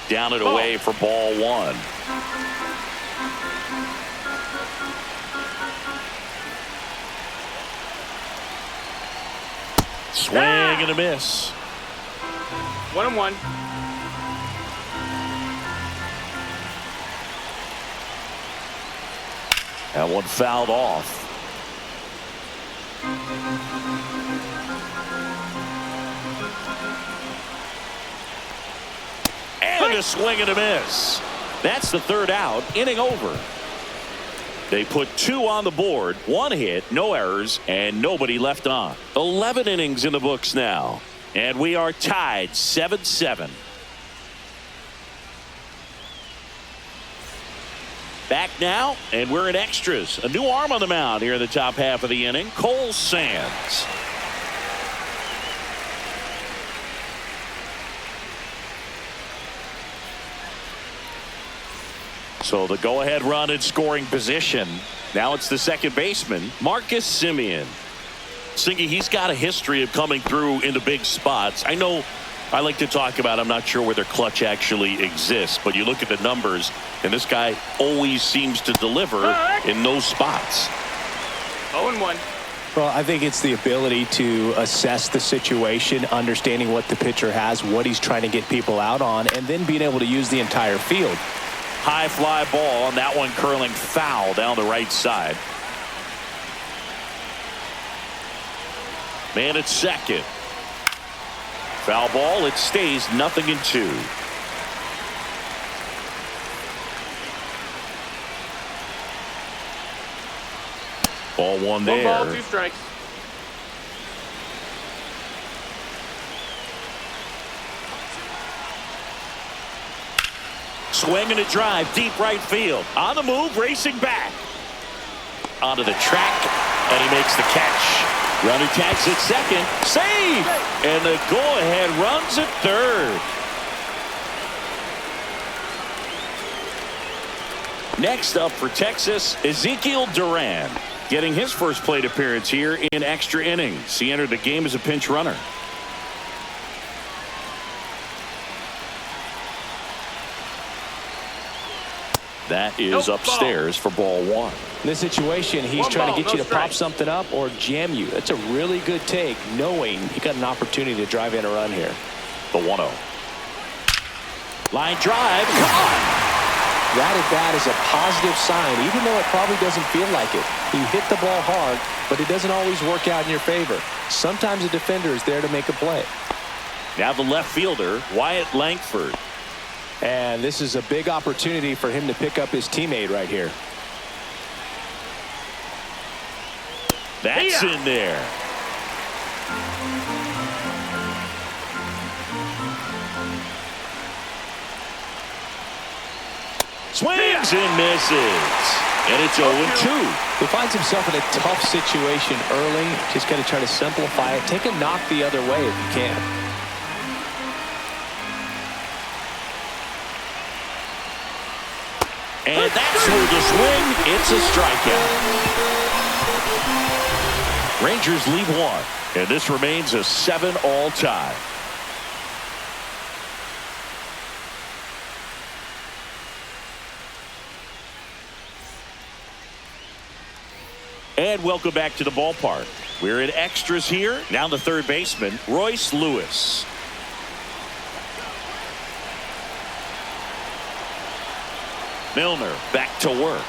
[SPEAKER 1] Down and away for ball one. Swing and a miss.
[SPEAKER 3] 1-1.
[SPEAKER 1] That one fouled off. And a swing and a miss. That's the third out. Inning over. They put 2 on the board, 1 hit, no errors, and nobody left on. 11 innings in the books now. And we are tied 7-7. Back now, and we're in extras. A new arm on the mound here in the top half of the inning, Cole Sands. So the go-ahead run in scoring position. Now it's the second baseman, Marcus Semien. Singy, he's got a history of coming through into big spots. I know I like to talk about, I'm not sure whether clutch actually exists, but you look at the numbers, and this guy always seems to deliver in those spots.
[SPEAKER 3] 0-1.
[SPEAKER 2] Well, I think it's the ability to assess the situation, understanding what the pitcher has, what he's trying to get people out on, and then being able to use the entire field.
[SPEAKER 1] High fly ball, and that one curling foul down the right side. Man at second. Foul ball, it stays 0-2. Ball one there.
[SPEAKER 3] 1 ball, 2 strikes.
[SPEAKER 1] Swing and a drive, deep right field. On the move, racing back. Onto the track, and he makes the catch. Runner tags at second. Save! And the go-ahead runs at third. Next up for Texas, Ezekiel Duran, getting his first plate appearance here in extra innings. He entered the game as a pinch runner. That is upstairs for ball one.
[SPEAKER 2] In this situation, he's trying to get you to pop something up or jam you. That's a really good take, knowing he got an opportunity to drive in a run here.
[SPEAKER 1] The 1-0. Line drive, caught.
[SPEAKER 2] That at bat is a positive sign, even though it probably doesn't feel like it. He hit the ball hard, but it doesn't always work out in your favor. Sometimes a defender is there to make a play.
[SPEAKER 1] Now the left fielder, Wyatt Langford.
[SPEAKER 2] And this is a big opportunity for him to pick up his teammate right here.
[SPEAKER 1] That's in there. Swings and misses. And it's 0-2.
[SPEAKER 2] He finds himself in a tough situation early. Just got to try to simplify it. Take a knock the other way if you can.
[SPEAKER 1] And that's through the swing. It's a strikeout. Rangers lead one. And this remains a 7-all tie. And welcome back to the ballpark. We're in extras here. Now the third baseman, Royce Lewis. Milner back to work.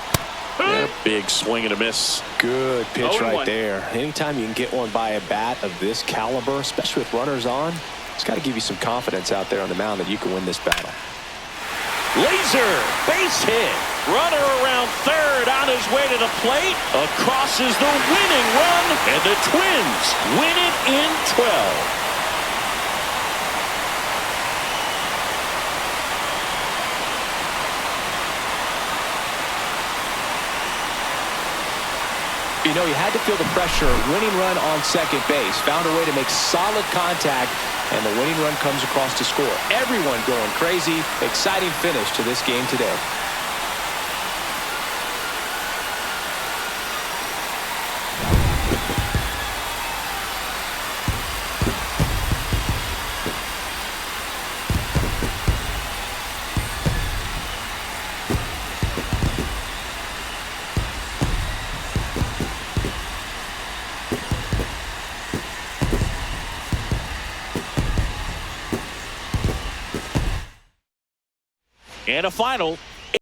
[SPEAKER 1] Yeah, big swing and a miss.
[SPEAKER 2] Good pitch right there. Anytime you can get one by a bat of this caliber, especially with runners on, it's got to give you some confidence out there on the mound that you can win this battle.
[SPEAKER 1] Laser base hit. Runner around third on his way to the plate. Across is the winning run, and the Twins win it in 12.
[SPEAKER 2] You know, you had to feel the pressure. Winning run on second base. Found a way to make solid contact, and the winning run comes across to score. Everyone going crazy. Exciting finish to this game today.
[SPEAKER 1] And a final